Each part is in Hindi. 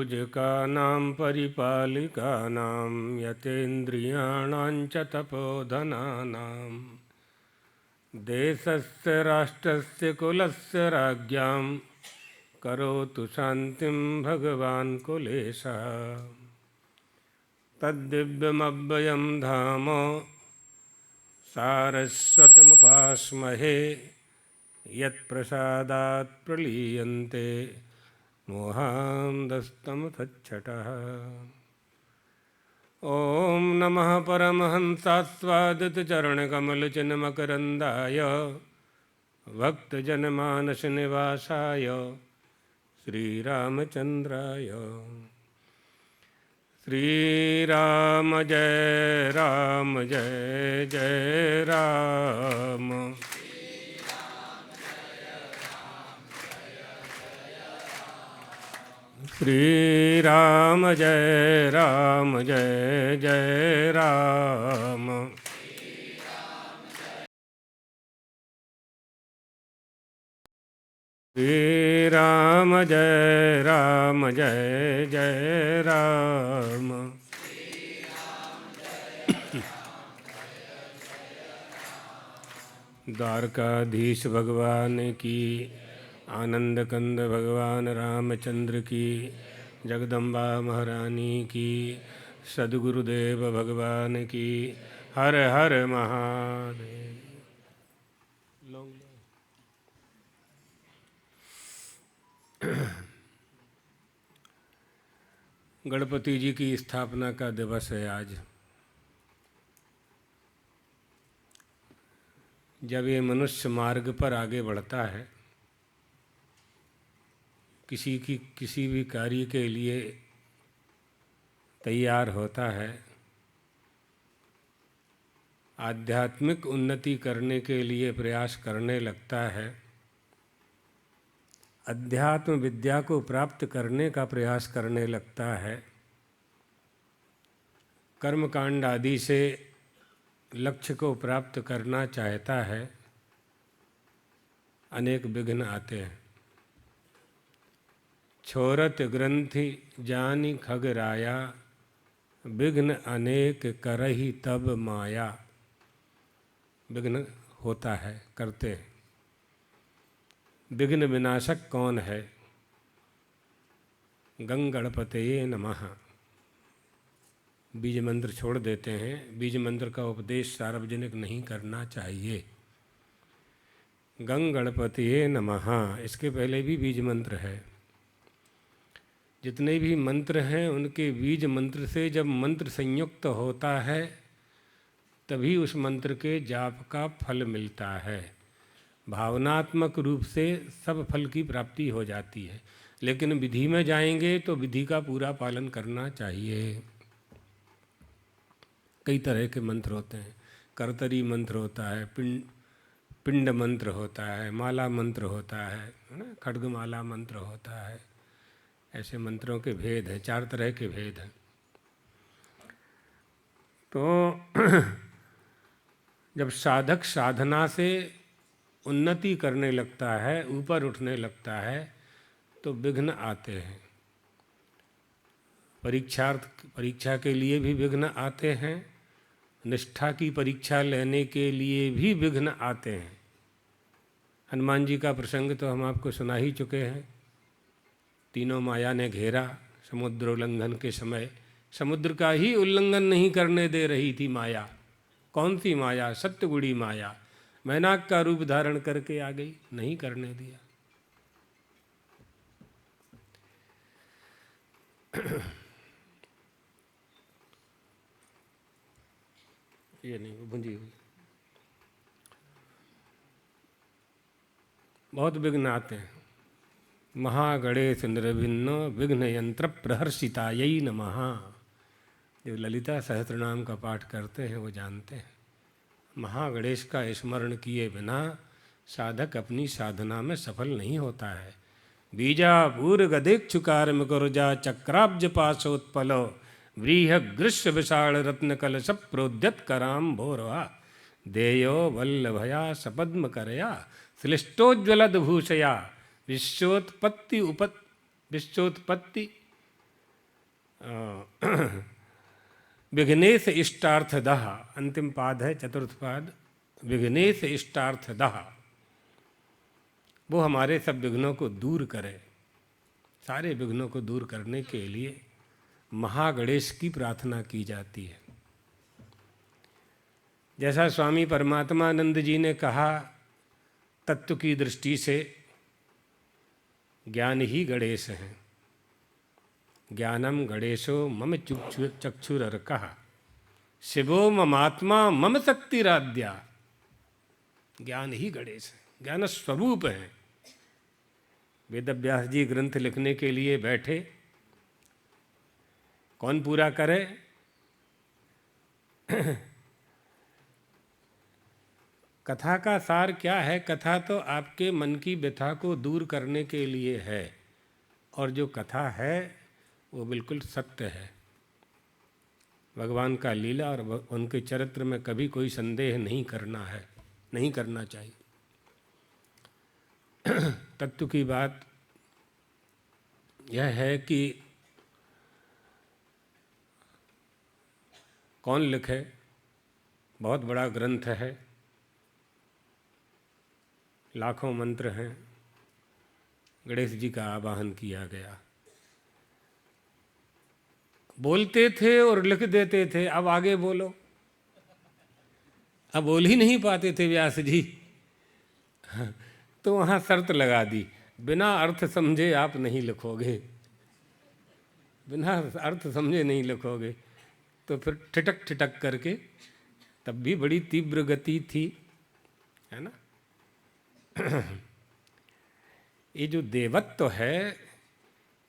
पूजकानां परिपालिकानां यतेन्द्रियाणां च तपोधनानां देशस्य राष्ट्रस्य कुलस्य राज्ञां करोतु शान्तिं भगवान् कुलेशः। तद्दिव्यमव्ययं धाम सारस्वतमुपास्महे यत्प्रसादात् प्रलीयन्ते मोहान्धस्तमसच्छटः। ॐ नमः परमहंसास्वादितचरणकमलचिन्मकरन्दाय भक्तजनमानसनिवासाय श्रीरामचन्द्राय। श्रीराम जय राम जय जय राम। श्रीराम जय राम जय जय राम। श्रीराम जय राम जय जय राम। द्वारकाधीश भगवान की, आनंद कंद भगवान रामचंद्र की, जगदम्बा महारानी की, सद्गुरुदेव भगवान की। हर हर महादेव। गणपति जी की स्थापना का दिवस है आज। जब ये मनुष्य मार्ग पर आगे बढ़ता है, किसी भी कार्य के लिए तैयार होता है, आध्यात्मिक उन्नति करने के लिए प्रयास करने लगता है, अध्यात्म विद्या को प्राप्त करने का प्रयास करने लगता है, कर्मकांड आदि से लक्ष्य को प्राप्त करना चाहता है, अनेक विघ्न आते हैं। छोरत ग्रंथि जानी खगराया, विघ्न अनेक करही तब माया। विघ्न होता है, करते हैं। विघ्न विनाशक कौन है? गंगणपतये नमः। बीज मंत्र छोड़ देते हैं। बीज मंत्र का उपदेश सार्वजनिक नहीं करना चाहिए। गंगणपतये नमः, इसके पहले भी बीज मंत्र है। जितने भी मंत्र हैं उनके बीज मंत्र से जब मंत्र संयुक्त होता है तभी उस मंत्र के जाप का फल मिलता है। भावनात्मक रूप से सब फल की प्राप्ति हो जाती है, लेकिन विधि में जाएंगे तो विधि का पूरा पालन करना चाहिए। कई तरह के मंत्र होते हैं। करतरी मंत्र होता है, पिंड मंत्र होता है, माला मंत्र होता है ना, खड्गमाला मंत्र होता है। ऐसे मंत्रों के भेद हैं, 4 तरह के भेद हैं। तो जब साधक साधना से उन्नति करने लगता है, ऊपर उठने लगता है, तो विघ्न आते हैं। परीक्षा के लिए भी विघ्न आते हैं, निष्ठा की परीक्षा लेने के लिए भी विघ्न आते हैं। हनुमान जी का प्रसंग तो हम आपको सुना ही चुके हैं। तीनों माया ने घेरा समुद्र उल्लंघन के समय। समुद्र का ही उल्लंघन नहीं करने दे रही थी माया। कौन सी माया? सत्यगुड़ी माया। मैनाक का रूप धारण करके आ गई, नहीं करने दिया। ये नहीं, वो भुंजी हुई। बहुत विघ्न आते हैं। महागणेश निर्भिन्न विघ्न यंत्र प्रहर्षितायै नमः। जो ललिता सहस्त्रनाम का पाठ करते हैं वो जानते हैं। महागणेश का स्मरण किए बिना साधक अपनी साधना में सफल नहीं होता है। बीजापूर गदेक्षुकारम कुरुजा चक्राब्ज पाशोत्पलो व्रीह ग्रीष्म विशाल रत्न कलश प्रोद्यत कराम भोरवा देयो वल्लभया सपद्म करया श्लिष्टोज्ज्वलद भूषया विश्वोत्पत्ति विघ्नेश इष्टार्थदः, अंतिम पाद है, चतुर्थ पाद, विघ्नेश इष्टार्थदः। वो हमारे सब विघ्नों को दूर करे। सारे विघ्नों को दूर करने के लिए महागणेश की प्रार्थना की जाती है। जैसा स्वामी परमात्मानंद जी ने कहा, तत्व की दृष्टि से ज्ञान ही गणेश है। ज्ञानम गणेशो मम चक्षुरर्कः, शिवो ममात्मा मम शक्तिराद्या। ज्ञान ही गणेश है, ज्ञान स्वरूप है। वेदव्यास जी ग्रंथ लिखने के लिए बैठे, कौन पूरा करे? कथा का सार क्या है? कथा तो आपके मन की व्यथा को दूर करने के लिए है, और जो कथा है वो बिल्कुल सत्य है। भगवान का लीला और उनके चरित्र में कभी कोई संदेह नहीं करना है, नहीं करना चाहिए। तत्व की बात यह है कि कौन लिखे, बहुत बड़ा ग्रंथ है, लाखों मंत्र हैं, गणेश जी का आवाहन किया गया। बोलते थे और लिख देते थे, अब आगे बोलो। अब बोल ही नहीं पाते थे व्यास जी, तो वहाँ शर्त लगा दी, बिना अर्थ समझे आप नहीं लिखोगे, बिना अर्थ समझे नहीं लिखोगे। तो फिर ठिठक ठिठक करके, तब भी बड़ी तीव्र गति थी, है ना। ये जो देवत्व है,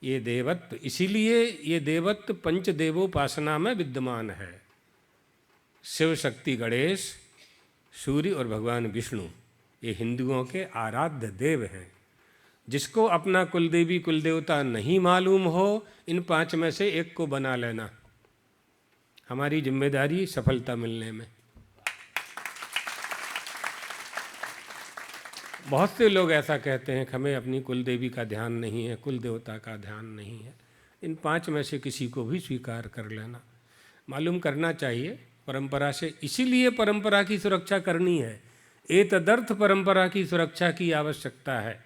ये देवत्व इसीलिए, ये देवत्व पंचदेवोपासना में विद्यमान है। शिव, शक्ति, गणेश, सूर्य और भगवान विष्णु, ये हिंदुओं के आराध्य देव हैं। जिसको अपना कुलदेवी कुलदेवता नहीं मालूम हो, इन पांच में से एक को बना लेना, हमारी जिम्मेदारी सफलता मिलने में। बहुत से लोग ऐसा कहते हैं कि हमें अपनी कुलदेवी का ध्यान नहीं है, कुल देवता का ध्यान नहीं है। इन पांच में से किसी को भी स्वीकार कर लेना, मालूम करना चाहिए परंपरा से। इसीलिए परंपरा की सुरक्षा करनी है, एतदर्थ परंपरा की सुरक्षा की आवश्यकता है।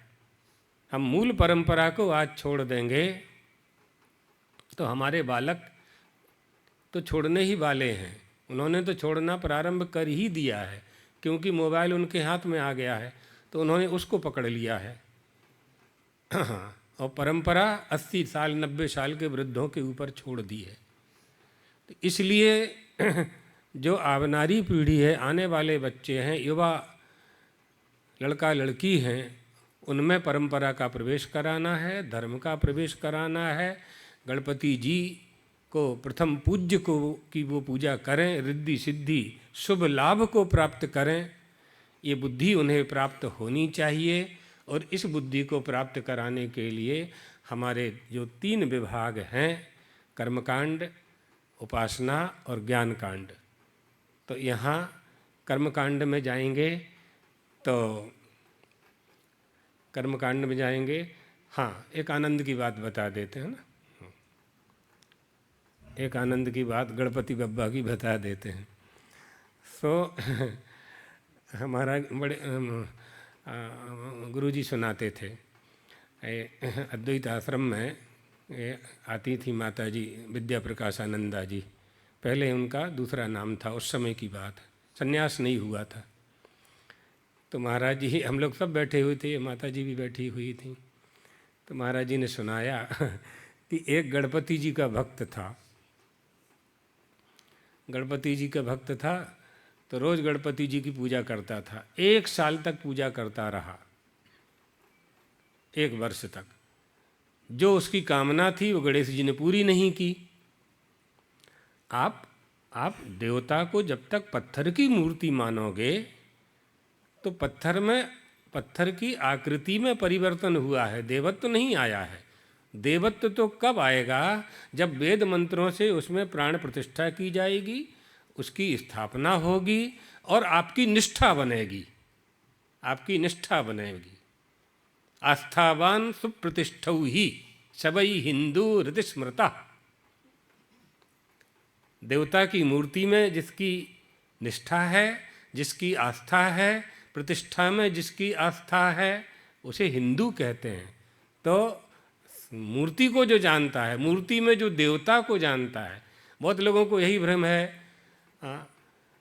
हम मूल परंपरा को आज छोड़ देंगे तो हमारे बालक तो छोड़ने ही वाले हैं। उन्होंने तो छोड़ना प्रारंभ कर ही दिया है, क्योंकि मोबाइल उनके हाथ में आ गया है, तो उन्होंने उसको पकड़ लिया है। और परंपरा 80 साल 90 साल के वृद्धों के ऊपर छोड़ दी है। तो इसलिए जो आवनारी पीढ़ी है, आने वाले बच्चे हैं, युवा लड़का लड़की हैं, उनमें परंपरा का प्रवेश कराना है, धर्म का प्रवेश कराना है। गणपति जी को प्रथम पूज्य को की वो पूजा करें, रिद्धि सिद्धि शुभ लाभ को प्राप्त करें, ये बुद्धि उन्हें प्राप्त होनी चाहिए। और इस बुद्धि को प्राप्त कराने के लिए हमारे जो 3 विभाग हैं, कर्मकांड, उपासना और ज्ञान कांड, तो यहाँ कर्मकांड में जाएंगे तो कर्मकांड में जाएंगे। हाँ, एक आनंद की बात बता देते हैं ना, एक आनंद की बात गणपति बप्पा की बता देते हैं। सो हमारा बड़े गुरुजी सुनाते थे, अद्वैत आश्रम में आती थी माता जी विद्या प्रकाशानंदा जी, पहले उनका दूसरा नाम था, उस समय की बात, संन्यास नहीं हुआ था। तो महाराज जी, हम लोग सब बैठे हुए थे, माता जी भी बैठी हुई थी, तो महाराज जी ने सुनाया कि एक गणपति जी का भक्त था। गणपति जी का भक्त था तो रोज़ गणपति जी की पूजा करता था। 1 साल तक पूजा करता रहा, 1 वर्ष तक। जो उसकी कामना थी वो गणेश जी ने पूरी नहीं की। आप देवता को जब तक पत्थर की मूर्ति मानोगे तो पत्थर की आकृति में परिवर्तन हुआ है, देवत्व नहीं आया है। देवत्व तो कब आएगा? जब वेद मंत्रों से उसमें प्राण प्रतिष्ठा की जाएगी, उसकी स्थापना होगी और आपकी निष्ठा बनेगी, आपकी निष्ठा बनेगी। आस्थावान सुप्रतिष्ठौ ही सबई हिंदू ऋतिस्मृता। देवता की मूर्ति में जिसकी निष्ठा है, जिसकी आस्था है, प्रतिष्ठा में जिसकी आस्था है, उसे हिंदू कहते हैं। तो मूर्ति को जो जानता है, मूर्ति में जो देवता को जानता है, बहुत लोगों को यही भ्रम है।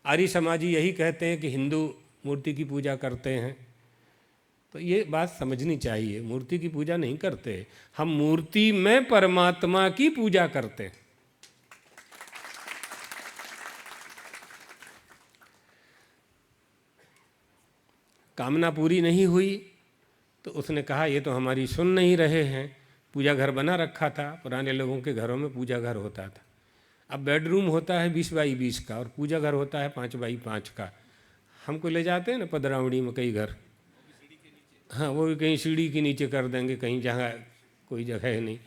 आर्य समाजी यही कहते हैं कि हिंदू मूर्ति की पूजा करते हैं। तो ये बात समझनी चाहिए, मूर्ति की पूजा नहीं करते, हम मूर्ति में परमात्मा की पूजा करते हैं। कामना पूरी नहीं हुई तो उसने कहा ये तो हमारी सुन नहीं रहे हैं। पूजा घर बना रखा था, पुराने लोगों के घरों में पूजा घर होता था। अब बेडरूम होता है 20 बाई 20 का और पूजा घर होता है 5 बाई 5 का। हमको ले जाते हैं ना पदरावड़ी में कई घर, हाँ वो भी कहीं सीढ़ी के नीचे कर देंगे, कहीं जहाँ कोई जगह है नहीं,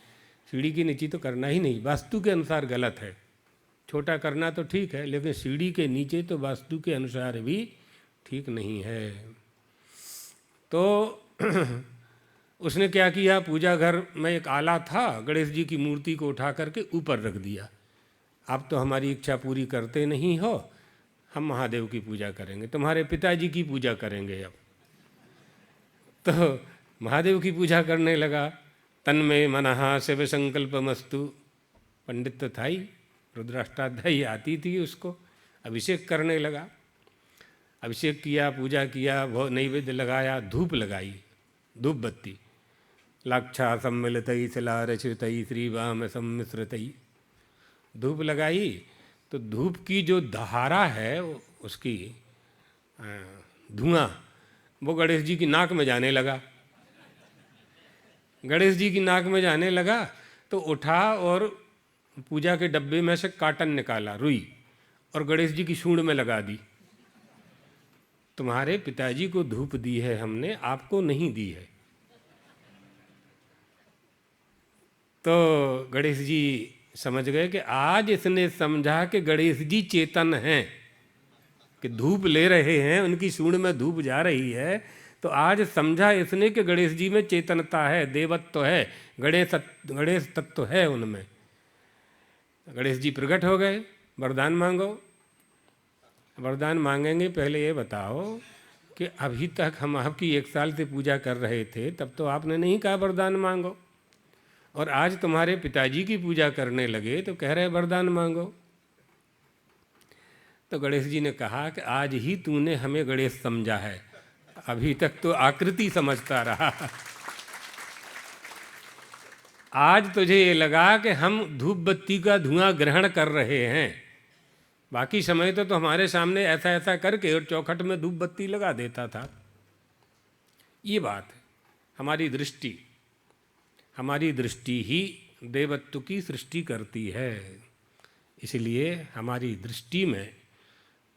सीढ़ी के नीचे तो करना ही नहीं, वास्तु के अनुसार गलत है। छोटा करना तो ठीक है, लेकिन सीढ़ी के नीचे तो वास्तु के अनुसार भी ठीक नहीं है। तो उसने क्या किया, पूजा घर में एक आला था, गणेश जी की मूर्ति को उठा करके ऊपर रख दिया। आप तो हमारी इच्छा पूरी करते नहीं हो, हम महादेव की पूजा करेंगे, तुम्हारे पिताजी की पूजा करेंगे। अब तो महादेव की पूजा करने लगा। तन्मे मनहा शिव संकल्पमस्तु, पंडित तो था ही, रुद्राष्टाध्यायी आती थी उसको। अभिषेक करने लगा, अभिषेक किया, पूजा किया, वो नैवेद्य लगाया, धूप लगाई, धूप बत्ती, लाक्षा सम्मिलितई शिलारचितई श्रीवाम सम्मिश्रितई, धूप लगाई। तो धूप की जो धारा है उसकी धुआं वो गणेश जी की नाक में जाने लगा। गणेश जी की नाक में जाने लगा तो उठा और पूजा के डब्बे में से काटन निकाला, रुई, और गणेश जी की सूंड में लगा दी। तुम्हारे पिताजी को धूप दी है हमने, आपको नहीं दी है। तो गणेश जी समझ गए कि आज इसने समझा कि गणेश जी चेतन हैं, कि धूप ले रहे हैं, उनकी सूंड में धूप जा रही है। तो आज समझा इसने कि गणेश जी में चेतनता है, देवत्व है, गणेश तत्व है उनमें। गणेश जी प्रकट हो गए, वरदान मांगो। वरदान मांगेंगे, पहले ये बताओ कि अभी तक हम आपकी 1 साल से पूजा कर रहे थे, तब तो आपने नहीं कहा वरदान मांगो, और आज तुम्हारे पिताजी की पूजा करने लगे तो कह रहे वरदान मांगो। तो गणेश जी ने कहा कि आज ही तूने हमें गणेश समझा है, अभी तक तो आकृति समझता रहा। आज तुझे ये लगा कि हम धूप बत्ती का धुआं ग्रहण कर रहे हैं, बाकी समय तो हमारे सामने ऐसा ऐसा करके और चौखट में धूप बत्ती लगा देता था। ये बात है, हमारी दृष्टि ही देवत्व की सृष्टि करती है। इसलिए हमारी दृष्टि में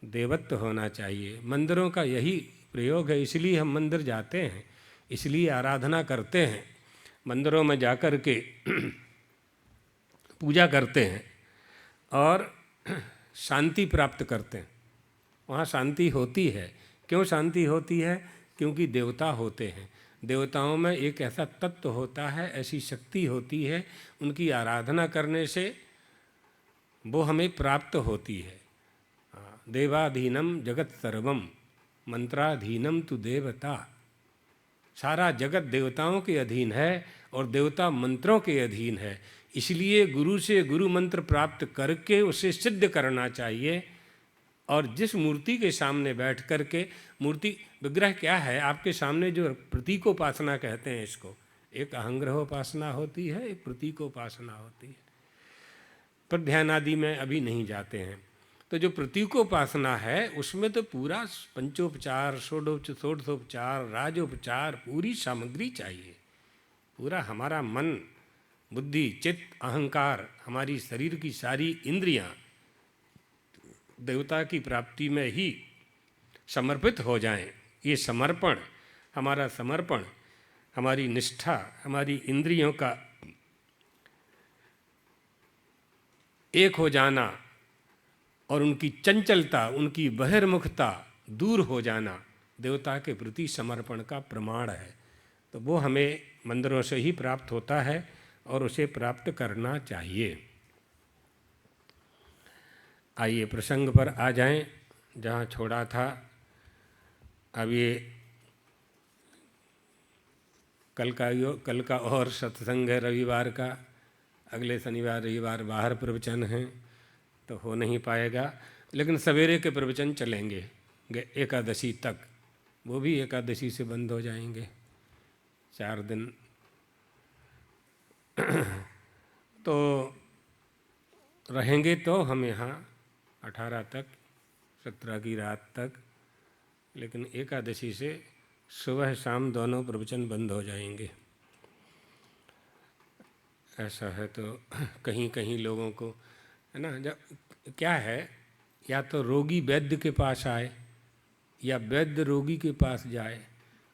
देवत्व होना चाहिए। मंदिरों का यही प्रयोग है, इसलिए हम मंदिर जाते हैं, इसलिए आराधना करते हैं, मंदिरों में जाकर के पूजा करते हैं और शांति प्राप्त करते हैं। वहाँ शांति होती है। क्यों शांति होती है? क्योंकि देवता होते हैं। देवताओं में एक ऐसा तत्व होता है, ऐसी शक्ति होती है, उनकी आराधना करने से वो हमें प्राप्त होती है। देवाधीनम जगत सर्वम मंत्राधीनम तु देवता। सारा जगत देवताओं के अधीन है और देवता मंत्रों के अधीन है। इसलिए गुरु से गुरु मंत्र प्राप्त करके उसे सिद्ध करना चाहिए। और जिस मूर्ति के सामने बैठ कर के, मूर्ति विग्रह क्या है, आपके सामने जो प्रतीकोपासना कहते हैं इसको, एक अहंग्रहोपासना होती है, एक प्रतीकोपासना होती है। पर ध्यान आदि में अभी नहीं जाते हैं। तो जो प्रतीकोपासना है उसमें तो पूरा पंचोपचार, षोडशोपचार, राजोपचार, पूरी सामग्री चाहिए। पूरा हमारा मन, बुद्धि, चित्त, अहंकार, हमारी शरीर की सारी इंद्रियां देवता की प्राप्ति में ही समर्पित हो जाएं। ये समर्पण, हमारा समर्पण, हमारी निष्ठा, हमारी इंद्रियों का एक हो जाना और उनकी चंचलता, उनकी बहिर्मुखता दूर हो जाना देवता के प्रति समर्पण का प्रमाण है। तो वो हमें मंदिरों से ही प्राप्त होता है और उसे प्राप्त करना चाहिए। आइए प्रसंग पर आ जाएं, जहाँ छोड़ा था। अब ये कल का और सत्संग है रविवार का, अगले शनिवार रविवार बाहर प्रवचन हैं तो हो नहीं पाएगा, लेकिन सवेरे के प्रवचन चलेंगे एकादशी तक। वो भी एकादशी से बंद हो जाएंगे 4 दिन। तो रहेंगे तो हम यहाँ 18 तक, 17 की रात तक, लेकिन एकादशी से सुबह शाम दोनों प्रवचन बंद हो जाएंगे। ऐसा है तो कहीं कहीं लोगों को है ना, जब क्या है, या तो रोगी वैद्य के पास आए या वैद्य रोगी के पास जाए।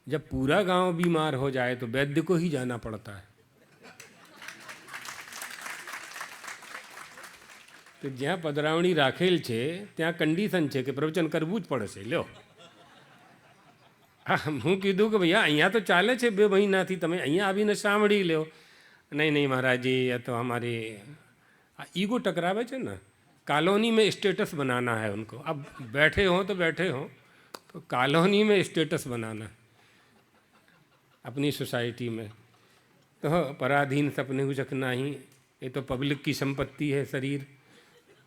जब पूरा गांव बीमार हो जाए तो वैद्य को ही जाना पड़ता है। तो જ્યાં પધરાવણી રાખેલ છે ત્યાં કંડિશન છે કે પ્રવચન કરવું જ પડશે। લ્યો, હા, હું કીધું કે ભૈયા અહીંયા તો ચાલે છે 2 મહિનાથી, તમે અહીંયા આવીને સાંભળી લ્યો। नहीं नहीं महाराज जी, या तो हमारे ईगो टकरावे है ना, कॉलोनी में स्टेटस बनाना है उनको। अब बैठे हों तो बैठे हों, तो कॉलोनी में स्टेटस बनाना है अपनी सोसाइटी में। तो पराधीन सपने उचकना ही, ये तो पब्लिक की संपत्ति है शरीर,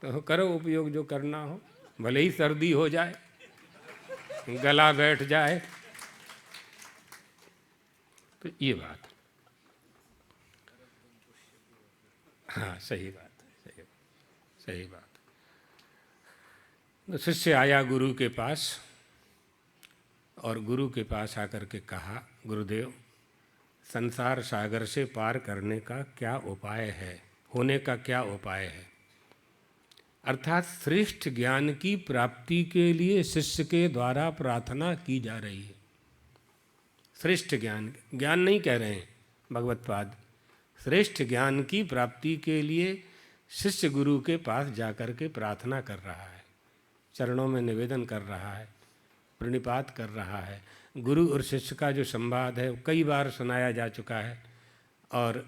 तो करो उपयोग जो करना हो। भले ही सर्दी हो जाए, गला बैठ जाए, तो ये बात। हाँ, सही बात, सही बात। तो शिष्य आया गुरु के पास, और गुरु के पास आकर के कहा, गुरुदेव संसार सागर से पार करने का क्या उपाय है, होने का क्या उपाय है। अर्थात श्रेष्ठ ज्ञान की प्राप्ति के लिए शिष्य के द्वारा प्रार्थना की जा रही है। श्रेष्ठ ज्ञान, ज्ञान नहीं कह रहे हैं भगवत्पाद, श्रेष्ठ ज्ञान की प्राप्ति के लिए शिष्य गुरु के पास जाकर के प्रार्थना कर रहा है, चरणों में निवेदन कर रहा है, प्रणिपात कर रहा है। गुरु और शिष्य का जो संवाद है कई बार सुनाया जा चुका है, और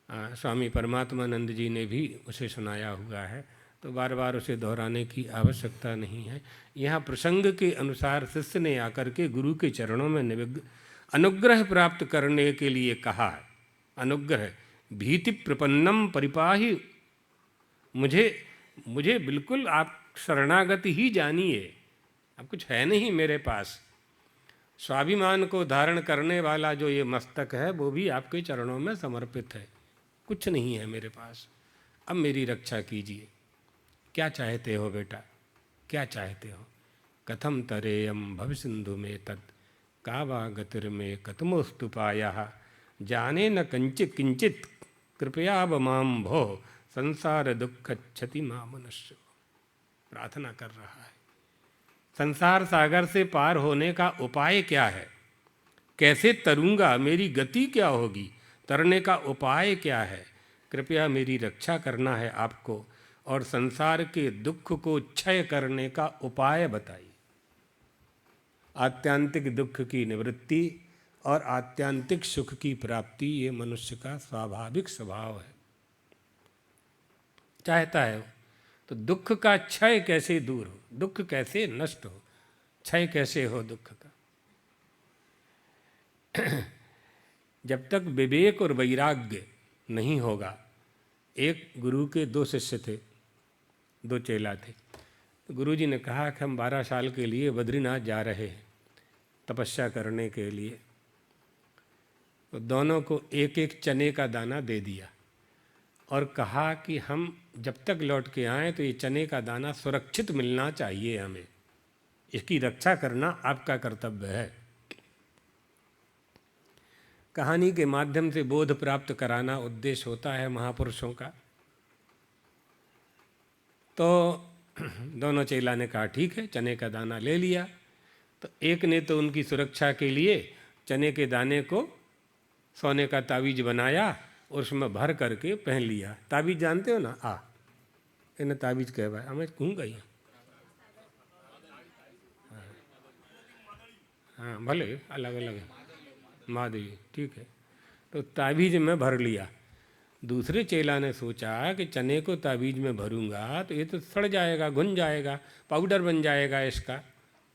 स्वामी परमात्मानंद जी ने भी उसे सुनाया हुआ है, तो बार बार उसे दोहराने की आवश्यकता नहीं है। यहाँ प्रसंग के अनुसार शिष्य ने आकर के गुरु के चरणों में अनुग्रह प्राप्त करने के लिए कहा। अनुग्रह, भीति प्रपन्नम परिपाहि, मुझे बिल्कुल आप शरणागति ही जानिए, अब कुछ है नहीं मेरे पास। स्वाभिमान को धारण करने वाला जो ये मस्तक है वो भी आपके चरणों में समर्पित है, कुछ नहीं है मेरे पास, अब मेरी रक्षा कीजिए। क्या चाहते हो बेटा, क्या चाहते हो। कथम तरेयम भव सिंधु में तत् का वा गतिर्मे कतमोस्तु पायः, जाने न कंचित किंचित कृपया माम भो, संसार दुख क्षति मा मनुष्य। प्रार्थना कर रहा है, संसार सागर से पार होने का उपाय क्या है, कैसे तरूंगा, मेरी गति क्या होगी, तरने का उपाय क्या है। कृपया मेरी रक्षा करना है आपको, और संसार के दुख को क्षय करने का उपाय बताइए। आत्यांतिक दुख की निवृत्ति और आत्यांतिक सुख की प्राप्ति ये मनुष्य का स्वाभाविक स्वभाव है, चाहता है। तो दुख का क्षय कैसे दूर हो, दुख कैसे नष्ट हो, क्षय कैसे हो दुख का। जब तक विवेक और वैराग्य नहीं होगा। एक गुरु के 2 शिष्य थे, 2 चेला थे। तो गुरु जी ने कहा कि हम 12 साल के लिए बद्रीनाथ जा रहे हैं तपस्या करने के लिए। तो दोनों को एक एक चने का दाना दे दिया और कहा कि हम जब तक लौट के आएँ तो ये चने का दाना सुरक्षित मिलना चाहिए, हमें इसकी रक्षा करना आपका कर्तव्य है। कहानी के माध्यम से बोध प्राप्त कराना उद्देश्य होता है महापुरुषों का। तो दोनों चेला ने कहा ठीक है, चने का दाना ले लिया। तो एक ने तो उनकी सुरक्षा के लिए चने के दाने को सोने का तावीज बनाया और उसमें भर करके पहन लिया। तावीज जानते हो ना, इन्हें तावीज कहवाए, हमें कहूँ गई। हाँ भले अलग अलग है, महादेवी ठीक है। तो तावीज में भर लिया। दूसरे चेला ने सोचा कि चने को ताबीज में भरूंगा तो ये तो सड़ जाएगा, घुन जाएगा, पाउडर बन जाएगा, इसका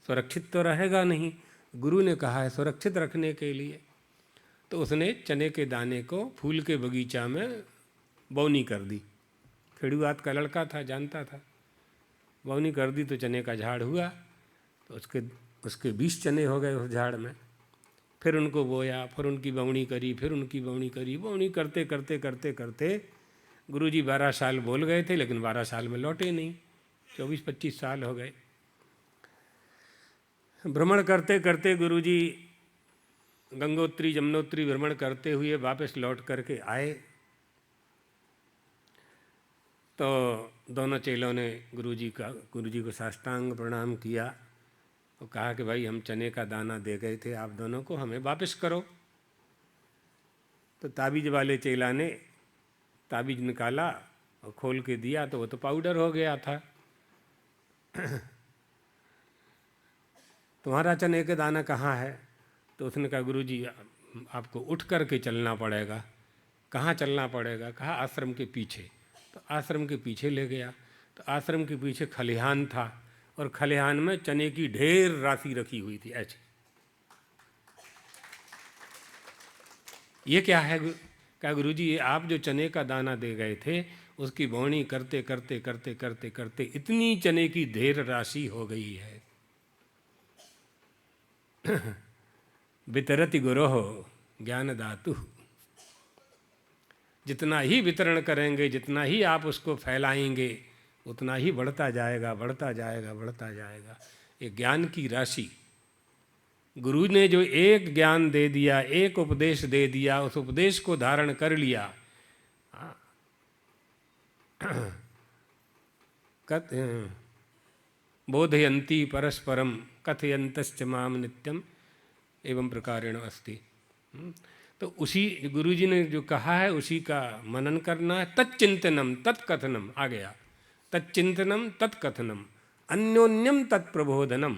सुरक्षित तो रहेगा नहीं। गुरु ने कहा है सुरक्षित रखने के लिए, तो उसने चने के दाने को फूल के बगीचा में बौनी कर दी। खेड़ूआत का लड़का था, जानता था। बौनी कर दी तो चने का झाड़ हुआ, तो उसके 20 चने हो गए उस झाड़ में। फिर उनको बोया, फिर उनकी बौनी करी, फिर उनकी बौनी करी। बौनी करते करते करते करते गुरुजी 12 साल बोल गए थे, लेकिन 12 साल में लौटे नहीं। 24-25 साल हो गए। भ्रमण करते करते गुरुजी गंगोत्री जमुनोत्री भ्रमण करते हुए वापस लौट करके आए, तो दोनों चेलों ने गुरुजी को साष्टांग प्रणाम किया और कहा कि भाई हम चने का दाना दे गए थे आप दोनों को, हमें वापस करो। तो ताबीज वाले चेला ने ताबीज निकाला और खोल के दिया, तो वो तो पाउडर हो गया था। तुम्हारा चने का दाना कहाँ है? तो उसने कहा गुरुजी आपको उठ करके चलना पड़ेगा। कहाँ चलना पड़ेगा? कहा आश्रम के पीछे। तो आश्रम के पीछे ले गया, तो आश्रम के पीछे खलिहान था और खलिहान में चने की ढेर राशि रखी हुई थी ऐसे। ये क्या है? क्या गुरुजी ये आप जो चने का दाना दे गए थे उसकी बोनी करते करते करते करते करते इतनी चने की ढेर राशि हो गई है। वितरति गुरोह ज्ञान दातु। जितना ही वितरण करेंगे, जितना ही आप उसको फैलाएंगे, उतना ही बढ़ता जाएगा, बढ़ता जाएगा, बढ़ता जाएगा। ये ज्ञान की राशि। गुरु ने जो एक ज्ञान दे दिया, एक उपदेश दे दिया, उस उपदेश को धारण कर लिया। बोधयन्ति परस्परम कथयन्तश्च माम नित्यम एवं प्रकारेण अस्ति। तो उसी गुरुजी ने जो कहा है उसी का मनन करना है। तच्चिंतनम तत्कथनम आ गया, तच्चिंतनम तत्कथनम अन्योन्यम तत्प्रबोधनम।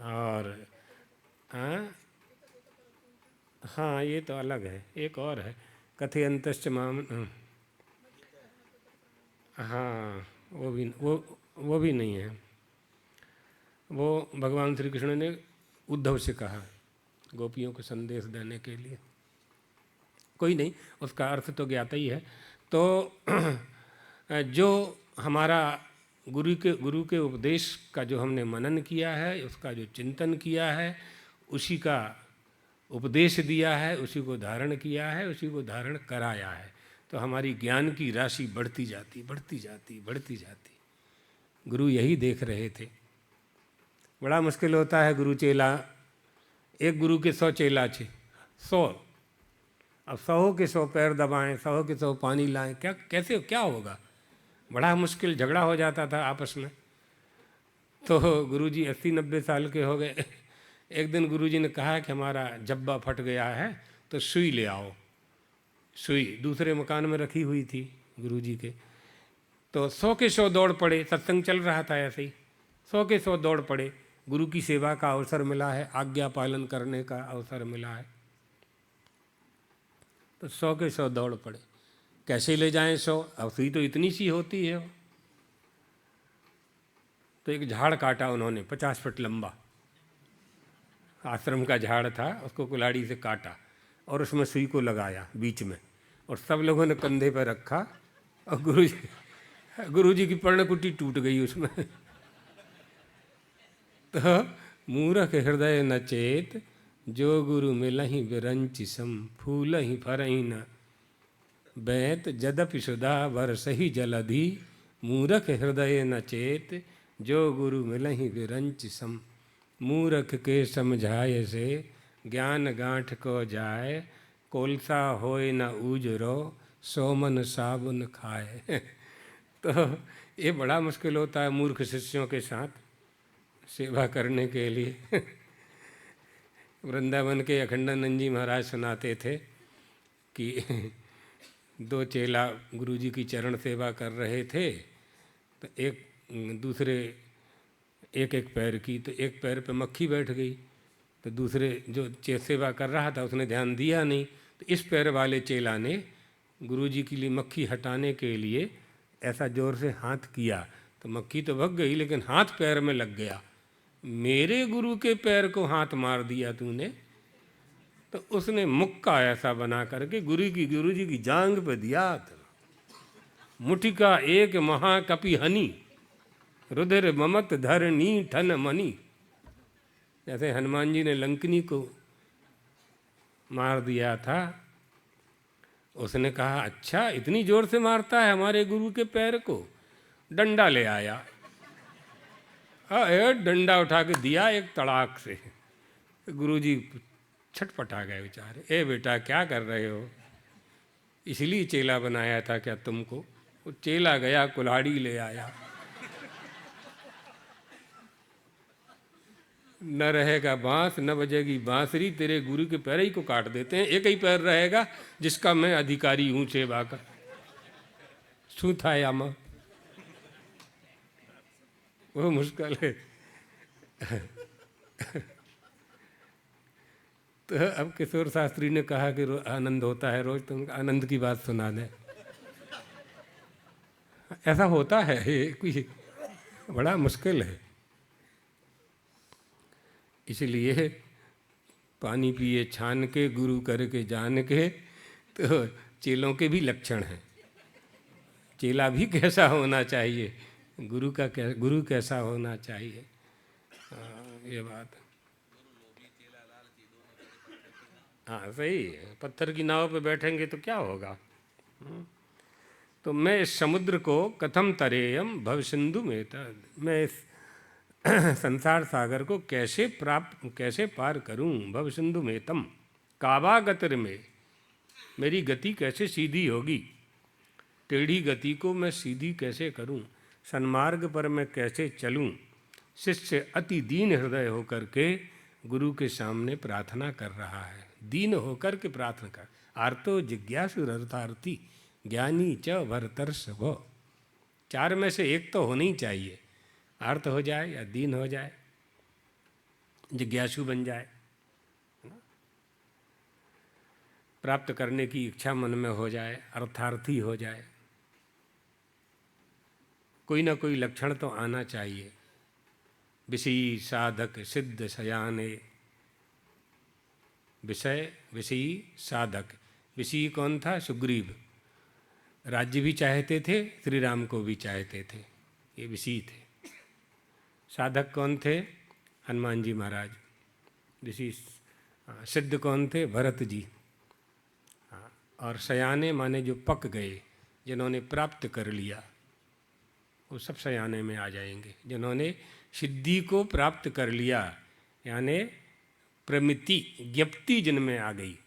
और हाँ ये तो अलग है, एक और है कथयन्तश्च माम। हाँ वो भी नहीं है। वो भगवान श्री कृष्ण ने उद्धव से कहा गोपियों को संदेश देने के लिए। कोई नहीं, उसका अर्थ तो ज्ञाता ही है। तो जो हमारा गुरु के उपदेश का जो हमने मनन किया है, उसका जो चिंतन किया है, उसी का उपदेश दिया है, उसी को धारण किया है, उसी को धारण कराया है, तो हमारी ज्ञान की राशि बढ़ती जाती बढ़ती जाती बढ़ती जाती। गुरु यही देख रहे थे। बड़ा मुश्किल होता है गुरु चेला, एक गुरु के 100 चेला थे, 100। अब 100 के 100 पैर दबाएं, 100 के 100 पानी लाएं, कैसे क्या होगा? बड़ा मुश्किल, झगड़ा हो जाता था आपस में। तो गुरुजी 80-90 साल के हो गए। एक दिन गुरुजी ने कहा कि हमारा जब्बा फट गया है तो सुई ले आओ। सुई दूसरे मकान में रखी हुई थी गुरुजी के। तो 100 के 100 दौड़ पड़े, सत्संग चल रहा था ऐसे ही, 100 के 100 दौड़ पड़े। गुरु की सेवा का अवसर मिला है, आज्ञा पालन करने का अवसर मिला है, तो 100 के 100 दौड़ पड़े। कैसे ले जाएं 100? अब सुई तो इतनी सी होती है। तो एक झाड़ काटा उन्होंने 50 फुट लंबा, आश्रम का झाड़ था, उसको कुल्हाड़ी से काटा और उसमें सुई को लगाया बीच में, और सब लोगों ने कंधे पर रखा, और गुरुजी की पर्णकुटी टूट गई उसमें। तो मूरख हृदय न चेत, जो गुरु मिलहि विरंचि सम, फूलहि फरहि न बैत, जदपि सुधा बरसहि जलधि। मूरख हृदय न चेत, जो गुरु मिलहि विरंचि सम। मूरख के समझाए से, ज्ञान गांठ को जाए, कोलसा होए न उजरो, सोमन साबुन खाए। तो ये बड़ा मुश्किल होता है मूर्ख शिष्यों के साथ सेवा करने के लिए। वृंदावन के अखंडानंद जी महाराज सुनाते थे कि 2 चेला गुरुजी की चरण सेवा कर रहे थे, तो एक दूसरे एक पैर की, तो एक पैर पे मक्खी बैठ गई, तो दूसरे जो सेवा कर रहा था उसने ध्यान दिया नहीं, तो इस पैर वाले चेला ने गुरुजी के लिए मक्खी हटाने के लिए ऐसा जोर से हाथ किया तो मक्खी तो भग गई, लेकिन हाथ पैर में लग गया। मेरे गुरु के पैर को हाथ मार दिया तूने। तो उसने मुक्का ऐसा बना करके गुरुजी की जांघ पे दिया। मुठिका एक महाकपि हनी, रुधिर ममत धरनी ठन मनी। जैसे हनुमान जी ने लंकनी को मार दिया था। उसने कहा अच्छा इतनी जोर से मारता है हमारे गुरु के पैर को। डंडा ले आया, डंडा उठा के दिया एक तड़ाक से। गुरुजी छटपटा गए बेचारे। ए बेटा क्या कर रहे हो? इसलिए चेला बनाया था क्या तुमको? वो चेला गया कुल्हाड़ी ले आया। न रहेगा बांस न बजेगी बांसुरी, तेरे गुरु के पैर ही को काट देते हैं। एक ही पैर रहेगा जिसका मैं अधिकारी हूं सेवा का। शू था यामा, वो मुश्किल है। तो अब किशोर शास्त्री ने कहा कि आनंद होता है रोज, तुम आनंद की बात सुना दें। ऐसा होता है, ये कोई बड़ा मुश्किल है। इसलिए पानी पिए छान के गुरु करके जान के, तो चेलों के भी लक्षण हैं। चेला भी कैसा होना चाहिए, गुरु कैसा होना चाहिए, ये बात। हाँ सही है, पत्थर की नाव पे बैठेंगे तो क्या होगा। तो मैं इस समुद्र को कथम तरेयम भव सिंधु में, मैं इस संसार सागर को कैसे पार करूं। भव सिंधु में तम काबा गतिर में, मेरी गति कैसे सीधी होगी। टेढ़ी गति को मैं सीधी कैसे करूं, सन्मार्ग पर मैं कैसे चलूं। शिष्य अति दीन हृदय होकर के गुरु के सामने प्रार्थना कर रहा है। दीन होकर के प्रार्थना कर। आर्तो जिज्ञासु अर्थार्थी ज्ञानी च भरतर्ष वो। चार में से एक तो होना ही चाहिए, आर्त हो जाए या दीन हो जाए, जिज्ञासु बन जाए, प्राप्त करने की इच्छा मन में हो जाए, अर्थार्थी हो जाए। कोई ना कोई लक्षण तो आना चाहिए। विषयी साधक सिद्ध सयाने, विषयी साधक। विषयी कौन था? सुग्रीव। राज्य भी चाहते थे, श्री राम को भी चाहते थे, ये विषयी थे। साधक कौन थे? हनुमान जी महाराज। ऋषि सिद्ध कौन थे? भरत जी। और सयाने माने जो पक गए, जिन्होंने प्राप्त कर लिया, वो सब सयाने में आ जाएंगे। जिन्होंने सिद्धि को प्राप्त कर लिया, यानी प्रमिति ज्ञप्ति जिनमें आ गई,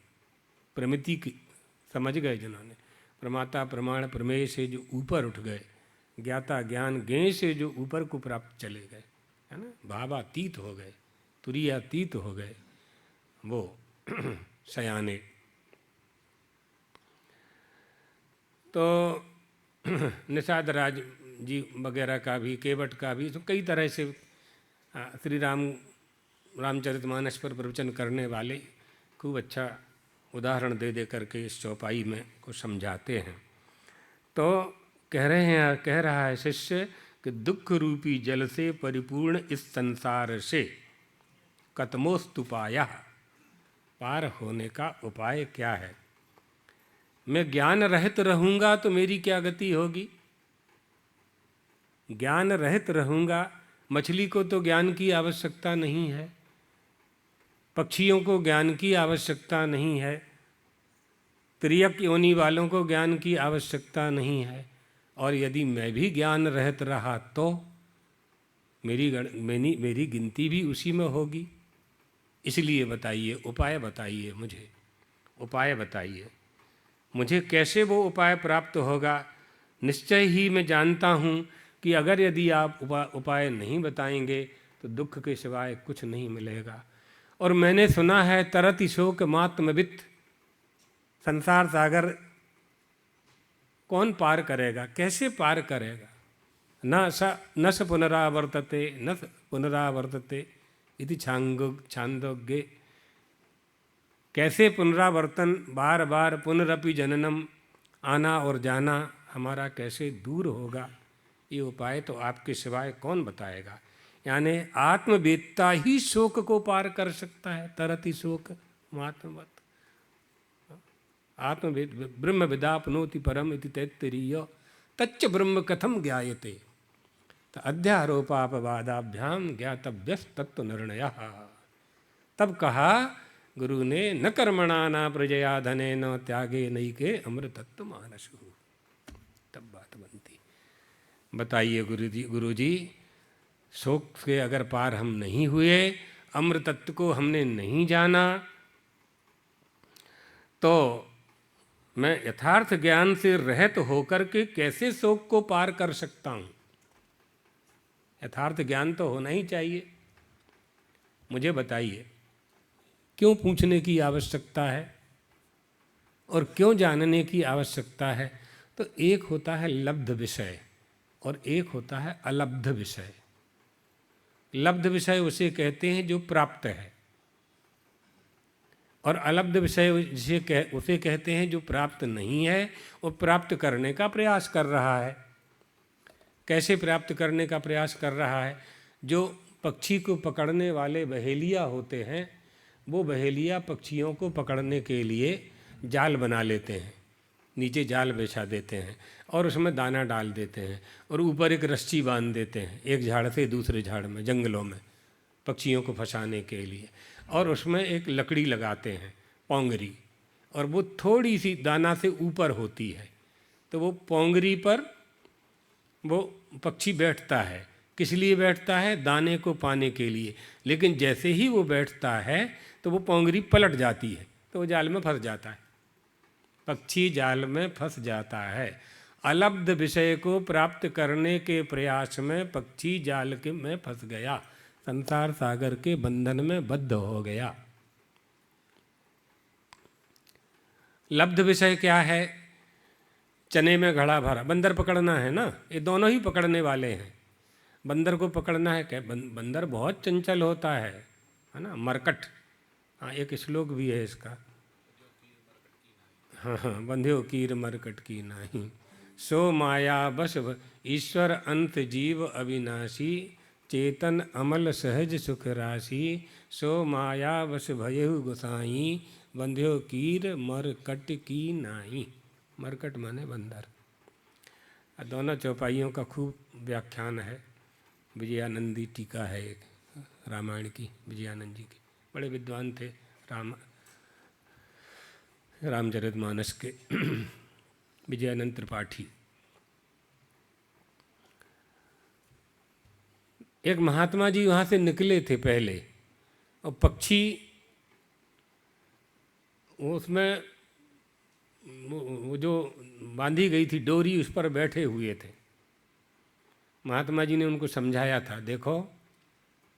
प्रमिति की समझ गए, जिन्होंने प्रमाता प्रमाण प्रमेय से जो ऊपर उठ गए, ज्ञाता ज्ञान ज्ञेय से जो ऊपर को प्राप्त चले गए, है ना, भावातीत हो गए, तुरीयातीत हो गए, वो सयाने। तो निषाद राज जी वगैरह का भी, केवट का भी, तो कई तरह से श्री रामचरितमानस पर प्रवचन करने वाले खूब अच्छा उदाहरण दे करके इस चौपाई में को समझाते हैं। तो कह रहा है शिष्य कि दुख रूपी जल से परिपूर्ण इस संसार से कतमोस्तुपाया, पार होने का उपाय क्या है। मैं ज्ञान रहित रहूँगा तो मेरी क्या गति होगी। ज्ञान रहित रहूँगा, मछली को तो ज्ञान की आवश्यकता नहीं है, पक्षियों को ज्ञान की आवश्यकता नहीं है, त्रियक योनि वालों को ज्ञान की आवश्यकता नहीं है। और यदि मैं भी ज्ञान रहित रहा तो मेरी गिनती भी उसी में होगी। इसलिए बताइए, उपाय बताइए, मुझे उपाय बताइए, मुझे कैसे वो उपाय प्राप्त होगा। निश्चय ही मैं जानता हूँ कि अगर यदि आप उपाय नहीं बताएंगे तो दुख के सिवाय कुछ नहीं मिलेगा। और मैंने सुना है तरति शोक मात्मवित्त, संसार सागर कौन पार करेगा, कैसे पार करेगा। न स पुनरावर्तते इति छांदोग्ये कैसे पुनरावर्तन, बार बार पुनरपि जननम, आना और जाना हमारा कैसे दूर होगा, ये उपाय तो आपके सिवाय कौन बताएगा। यानी आत्मवेत्ता ही शोक को पार कर सकता है। तरति शोक महात्मवत, आत्मवेद ब्रह्म विदापनोति परम इति तैत्तिरीय, तच्च ब्रह्म कथम ज्ञायते, तो अध्यारोपापवादाभ्याम ज्ञातव्यस तत्व निर्णय। तब कहा गुरु ने, न कर्मणा न प्रजया धने न त्यागे नैके अमृतत्व मानसु। तब बात बनती। बताइए गुरु जी, शोक के अगर पार हम नहीं हुए, अमृतत्व को हमने नहीं जाना, तो मैं यथार्थ ज्ञान से रहित होकर के कैसे शोक को पार कर सकता हूँ। यथार्थ ज्ञान तो होना ही चाहिए। मुझे बताइए, क्यों पूछने की आवश्यकता है और क्यों जानने की आवश्यकता है। तो एक होता है लब्ध विषय और एक होता है अलब्ध विषय। लब्ध विषय उसे कहते हैं जो प्राप्त है, और अलब्ध विषय उसे कहते हैं जो प्राप्त नहीं है और प्राप्त करने का प्रयास कर रहा है। कैसे प्राप्त करने का प्रयास कर रहा है। जो पक्षी को पकड़ने वाले बहेलिया होते हैं, वो बहेलिया पक्षियों को पकड़ने के लिए जाल बना लेते हैं, नीचे जाल बिछा देते हैं और उसमें दाना डाल देते हैं और ऊपर एक रस्सी बांध देते हैं, एक झाड़ से दूसरे झाड़ में, जंगलों में पक्षियों को फंसाने के लिए, और उसमें एक लकड़ी लगाते हैं पोंगरी, और वो थोड़ी सी दाना से ऊपर होती है। तो वो पोंगरी पर वो पक्षी बैठता है। किस लिए बैठता है? दाने को पाने के लिए। लेकिन जैसे ही वो बैठता है तो वो पोंगरी पलट जाती है, तो वो जाल में फंस जाता है। पक्षी जाल में फंस जाता है। अलब्ध विषय को प्राप्त करने के प्रयास में पक्षी जाल के में फंस गया, संसार सागर के बंधन में बद्ध हो गया। लब्ध विषय क्या है? चने में घड़ा भरा, बंदर पकड़ना है ना, ये दोनों ही पकड़ने वाले हैं। बंदर को पकड़ना है क्या? बंदर बहुत चंचल होता है ना, मरकट। हाँ, एक श्लोक भी है इसका। हाँ हाँ, बंध्यो कीर मरकट की नाही, सो माया बस ईश्वर अंत जीव अविनाशी, चेतन अमल सहज सुख राशि, सो माया बस भयहु गोसाई, बंध्यो कीर मरकट की नाही। मरकट माने बंदर। दोनों चौपाइयों का खूब व्याख्यान है। विजयानंदी टीका है एक रामायण की, विजयानंद जी की, बड़े विद्वान थे रामचरितमानस के विजयानंद त्रिपाठी। एक महात्मा जी वहाँ से निकले थे पहले, और पक्षी उसमें वो जो बांधी गई थी डोरी, उस पर बैठे हुए थे। महात्मा जी ने उनको समझाया था, देखो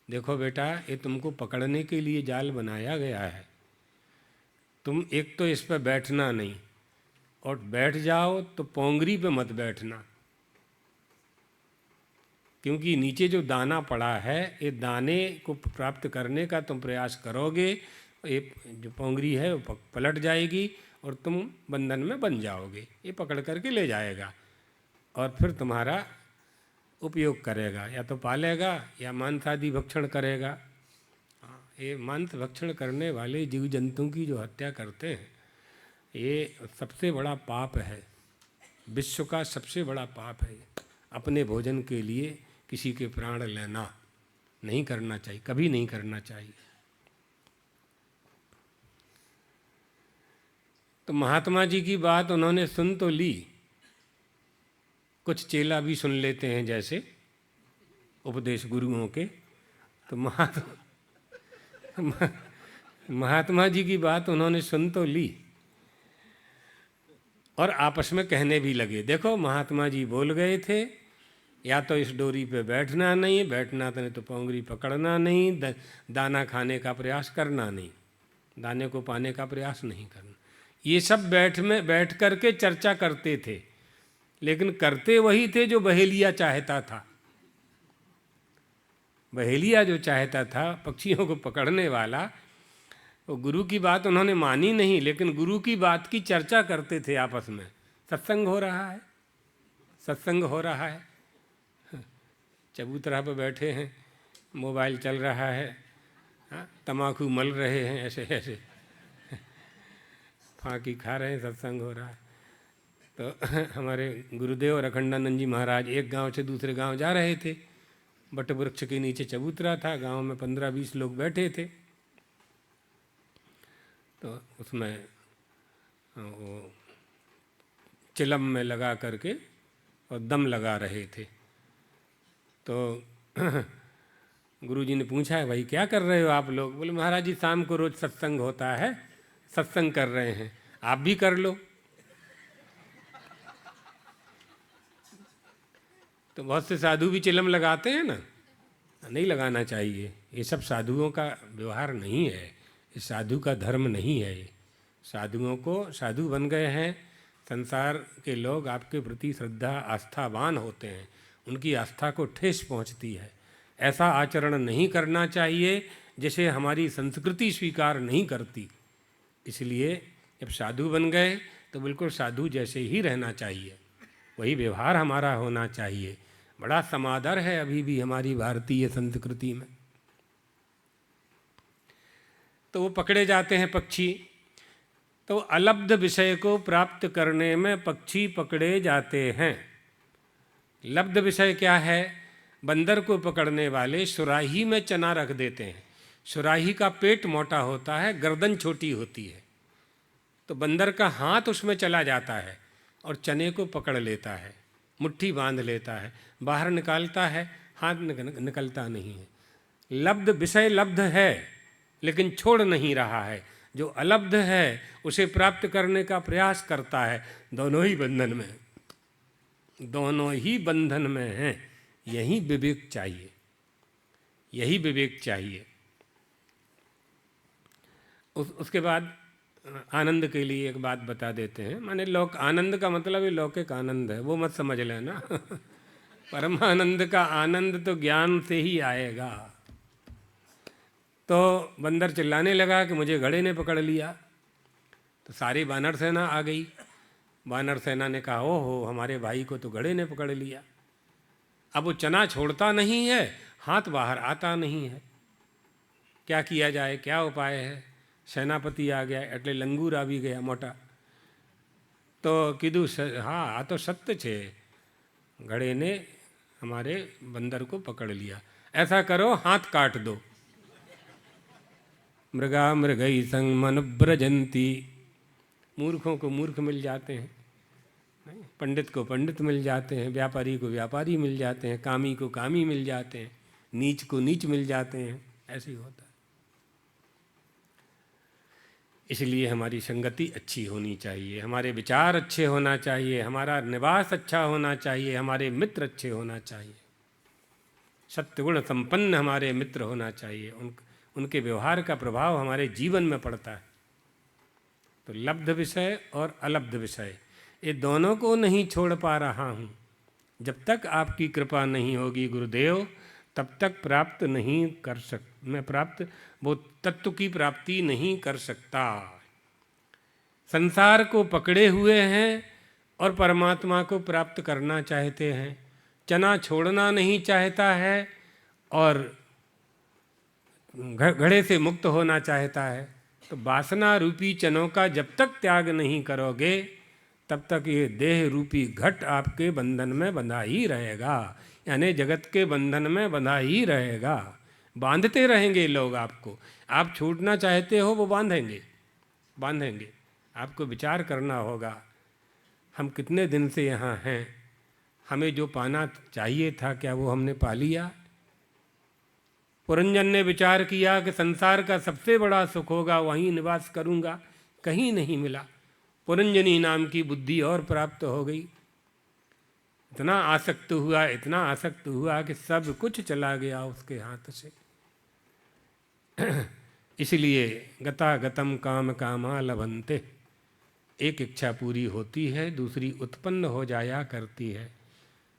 देखो बेटा, ये तुमको पकड़ने के लिए जाल बनाया गया है। तुम एक तो इस पर बैठना नहीं, और बैठ जाओ तो पोंगरी पे मत बैठना, क्योंकि नीचे जो दाना पड़ा है, ये दाने को प्राप्त करने का तुम प्रयास करोगे, ये जो पोंगरी है वो पलट जाएगी और तुम बंधन में बन जाओगे। ये पकड़ करके ले जाएगा और फिर तुम्हारा उपयोग करेगा, या तो पालेगा या मांस आदि भक्षण करेगा। ये मांस भक्षण करने वाले जीव जंतु की जो हत्या करते हैं, ये सबसे बड़ा पाप है, विश्व का सबसे बड़ा पाप है। अपने भोजन के लिए किसी के प्राण लेना नहीं करना चाहिए, कभी नहीं करना चाहिए। तो महात्मा जी की बात उन्होंने सुन तो ली, कुछ चेला भी सुन लेते हैं जैसे उपदेश गुरुओं के। तो महात्मा जी की बात उन्होंने सुन तो ली और आपस में कहने भी लगे, देखो महात्मा जी बोल गए थे, या तो इस डोरी पे बैठना नहीं, बैठना तो नहीं तो पोंगरी पकड़ना नहीं, दाना खाने का प्रयास करना नहीं, दाने को पाने का प्रयास नहीं करना। ये सब बैठ करके चर्चा करते थे, लेकिन करते वही थे जो बहेलिया चाहता था। बहेलिया जो चाहता था, पक्षियों को पकड़ने वाला, वो गुरु की बात उन्होंने मानी नहीं, लेकिन गुरु की बात की चर्चा करते थे आपस में। सत्संग हो रहा है, सत्संग हो रहा है, चबूतरा पर बैठे हैं, मोबाइल चल रहा है, तम्बाकू मल रहे हैं, ऐसे ऐसे फांकी खा रहे हैं, सत्संग हो रहा है। तो हमारे गुरुदेव और अखंडानंद जी महाराज एक गांव से दूसरे गांव जा रहे थे। बट वृक्ष के नीचे चबूतरा था, गांव में 15-20 लोग बैठे थे। तो उसमें वो चिलम में लगा करके और दम लगा रहे थे। तो गुरुजी ने पूछा है, भाई क्या कर रहे हो आप लोग? बोले महाराज जी शाम को रोज़ सत्संग होता है, सत्संग कर रहे हैं, आप भी कर लो। तो बहुत से साधु भी चिलम लगाते हैं ना, नहीं लगाना चाहिए। ये सब साधुओं का व्यवहार नहीं है, ये साधु का धर्म नहीं है। ये साधुओं को, साधु बन गए हैं, संसार के लोग आपके प्रति श्रद्धा आस्थावान होते हैं, उनकी आस्था को ठेस पहुंचती है। ऐसा आचरण नहीं करना चाहिए जिसे हमारी संस्कृति स्वीकार नहीं करती। इसलिए जब साधु बन गए तो बिल्कुल साधु जैसे ही रहना चाहिए, वही व्यवहार हमारा होना चाहिए। बड़ा समादर है अभी भी हमारी भारतीय संस्कृति में। तो वो पकड़े जाते हैं पक्षी, तो अलब्ध विषय को प्राप्त करने में पक्षी पकड़े जाते हैं। लब्ध विषय क्या है? बंदर को पकड़ने वाले सुराही में चना रख देते हैं। सुराही का पेट मोटा होता है, गर्दन छोटी होती है, तो बंदर का हाथ उसमें चला जाता है और चने को पकड़ लेता है, मुट्ठी बांध लेता है, बाहर निकालता है, हाथ निकलता नहीं है। लब्ध विषय लब्ध है लेकिन छोड़ नहीं रहा है। जो अलब्ध है उसे प्राप्त करने का प्रयास करता है। दोनों ही बंधन में, दोनों ही बंधन में हैं। यही विवेक चाहिए, यही विवेक चाहिए। उसके बाद आनंद के लिए एक बात बता देते हैं। माने लोक आनंद का मतलब है लौकिक आनंद है, वो मत समझ लेना। परमानंद का आनंद तो ज्ञान से ही आएगा। तो बंदर चिल्लाने लगा कि मुझे घड़े ने पकड़ लिया। तो सारी वानर सेना आ गई। वानर सेना ने कहा, ओहो हमारे भाई को तो घड़े ने पकड़ लिया। अब वो चना छोड़ता नहीं है, हाथ बाहर आता नहीं है। क्या किया जाए, क्या उपाय है? सेनापति आ गया, એટલે लंगूर આવી गया मोटा। तो कीधु हाँ आ तो सत्य छे, घड़े ने हमारे बंदर को पकड़ लिया। ऐसा करो हाथ काट दो। मृगा मृगई संग मन ब्रजंती। मूर्खों को मूर्ख मिल जाते हैं, पंडित को पंडित मिल जाते हैं, व्यापारी को व्यापारी मिल जाते हैं, कामी को कामी मिल जाते हैं, नीच को नीच मिल जाते हैं। ऐसे ही होता है। इसलिए हमारी संगति अच्छी होनी चाहिए, हमारे विचार अच्छे होना चाहिए, हमारा निवास अच्छा होना चाहिए, हमारे मित्र अच्छे होना चाहिए, सत्गुण संपन्न हमारे मित्र होना चाहिए। उनके व्यवहार का प्रभाव हमारे जीवन में पड़ता है। तो लब्ध विषय और अलब्ध विषय, ये दोनों को नहीं छोड़ पा रहा हूँ। जब तक आपकी कृपा नहीं होगी गुरुदेव, तब तक प्राप्त नहीं कर मैं प्राप्त वो तत्व की प्राप्ति नहीं कर सकता। संसार को पकड़े हुए हैं और परमात्मा को प्राप्त करना चाहते हैं। चना छोड़ना नहीं चाहता है और घड़े से मुक्त होना चाहता है। तो वासना रूपी चनों का जब तक त्याग नहीं करोगे, तब तक ये देह रूपी घट आपके बंधन में बंधा ही रहेगा, यानी जगत के बंधन में बंधा ही रहेगा। बांधते रहेंगे लोग आपको। आप छूटना चाहते हो, वो बांधेंगे, बांधेंगे। आपको विचार करना होगा, हम कितने दिन से यहाँ हैं, हमें जो पाना चाहिए था क्या वो हमने पा लिया? पुरंजन ने विचार किया कि संसार का सबसे बड़ा सुख होगा, वहीं निवास करूँगा, कहीं नहीं मिला। पुरंजनी नाम की बुद्धि और प्राप्त हो गई। इतना आसक्त हुआ, इतना आसक्त हुआ कि सब कुछ चला गया उसके हाथ से। इसलिए गता गतम काम कामा लभन्ते, एक इच्छा पूरी होती है, दूसरी उत्पन्न हो जाया करती है।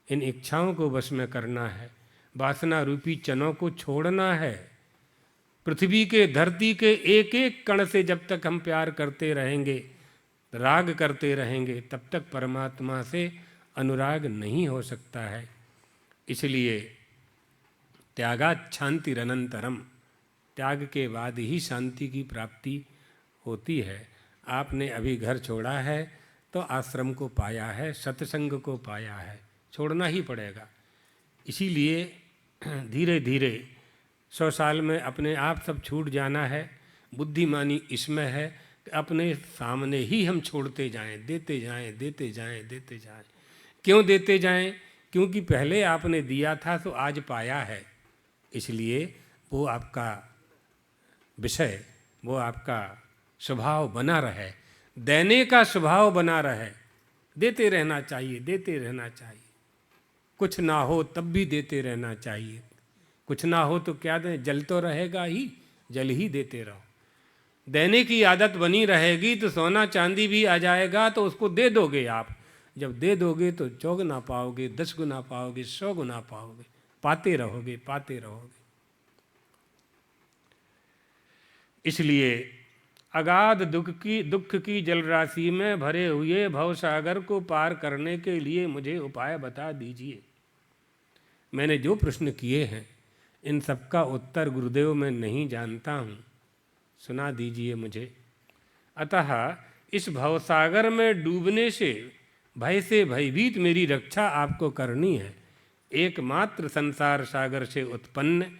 इन इच्छाओं को वश में करना है, वासना रूपी चनों को छोड़ना है, पृथ्वी के, धरती के एक एक कण से जब तक हम प्यार करते रहेंगे, राग करते रहेंगे, तब तक परमात्मा से अनुराग नहीं हो सकता है। इसलिए त्यागात् शांतिरनंतरम, त्याग के बाद ही शांति की प्राप्ति होती है। आपने अभी घर छोड़ा है तो आश्रम को पाया है, सत्संग को पाया है, छोड़ना ही पड़ेगा। इसीलिए धीरे धीरे 100 साल में अपने आप सब छूट जाना है। बुद्धिमानी इसमें है कि अपने सामने ही हम छोड़ते जाएं, देते जाएं, देते जाएं, देते जाएं। क्यों देते जाएं? क्योंकि पहले आपने दिया था तो आज पाया है, इसलिए वो आपका विषय, वो आपका स्वभाव बना रहे, देने का स्वभाव बना रहे। देते रहना चाहिए, देते रहना चाहिए। कुछ ना हो तब भी देते रहना चाहिए। कुछ ना हो तो क्या दें, जल तो रहेगा ही, जल ही देते रहो। देने की आदत बनी रहेगी तो सोना चांदी भी आ जाएगा तो उसको दे दोगे आप। जब दे दोगे तो 4 गुना पाओगे, 10 गुना पाओगे, 100 गुना पाओगे, पाते रहोगे, पाते रहोगे। इसलिए अगाध दुख की जलराशि में भरे हुए भवसागर को पार करने के लिए मुझे उपाय बता दीजिए। मैंने जो प्रश्न किए हैं इन सबका उत्तर गुरुदेव मैं नहीं जानता हूँ, सुना दीजिए मुझे। अतः इस भवसागर में डूबने से, भय से भयभीत मेरी रक्षा आपको करनी है। एकमात्र संसार सागर से उत्पन्न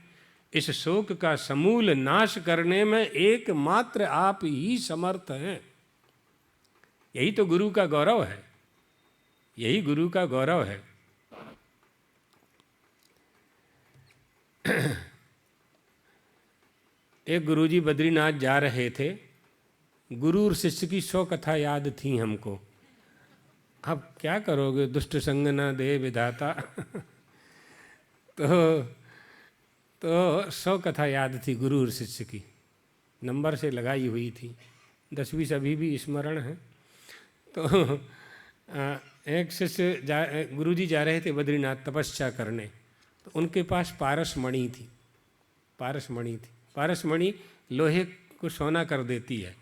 इस शोक का समूल नाश करने में एकमात्र आप ही समर्थ हैं। यही तो गुरु का गौरव है, यही गुरु का गौरव है। एक गुरुजी बद्रीनाथ जा रहे थे, गुरु और शिष्य की 100 कथा याद थी हमको। अब क्या करोगे, दुष्ट संग न दे विधाता। तो 100 कथा याद थी गुरु और शिष्य की, नंबर से लगाई हुई थी, 10-20 अभी भी स्मरण है। तो एक शिष्य गुरुजी जा रहे थे बद्रीनाथ तपस्या करने, तो उनके पास पारस मणि थी, पारस मणि थी। पारस मणि लोहे को सोना कर देती है,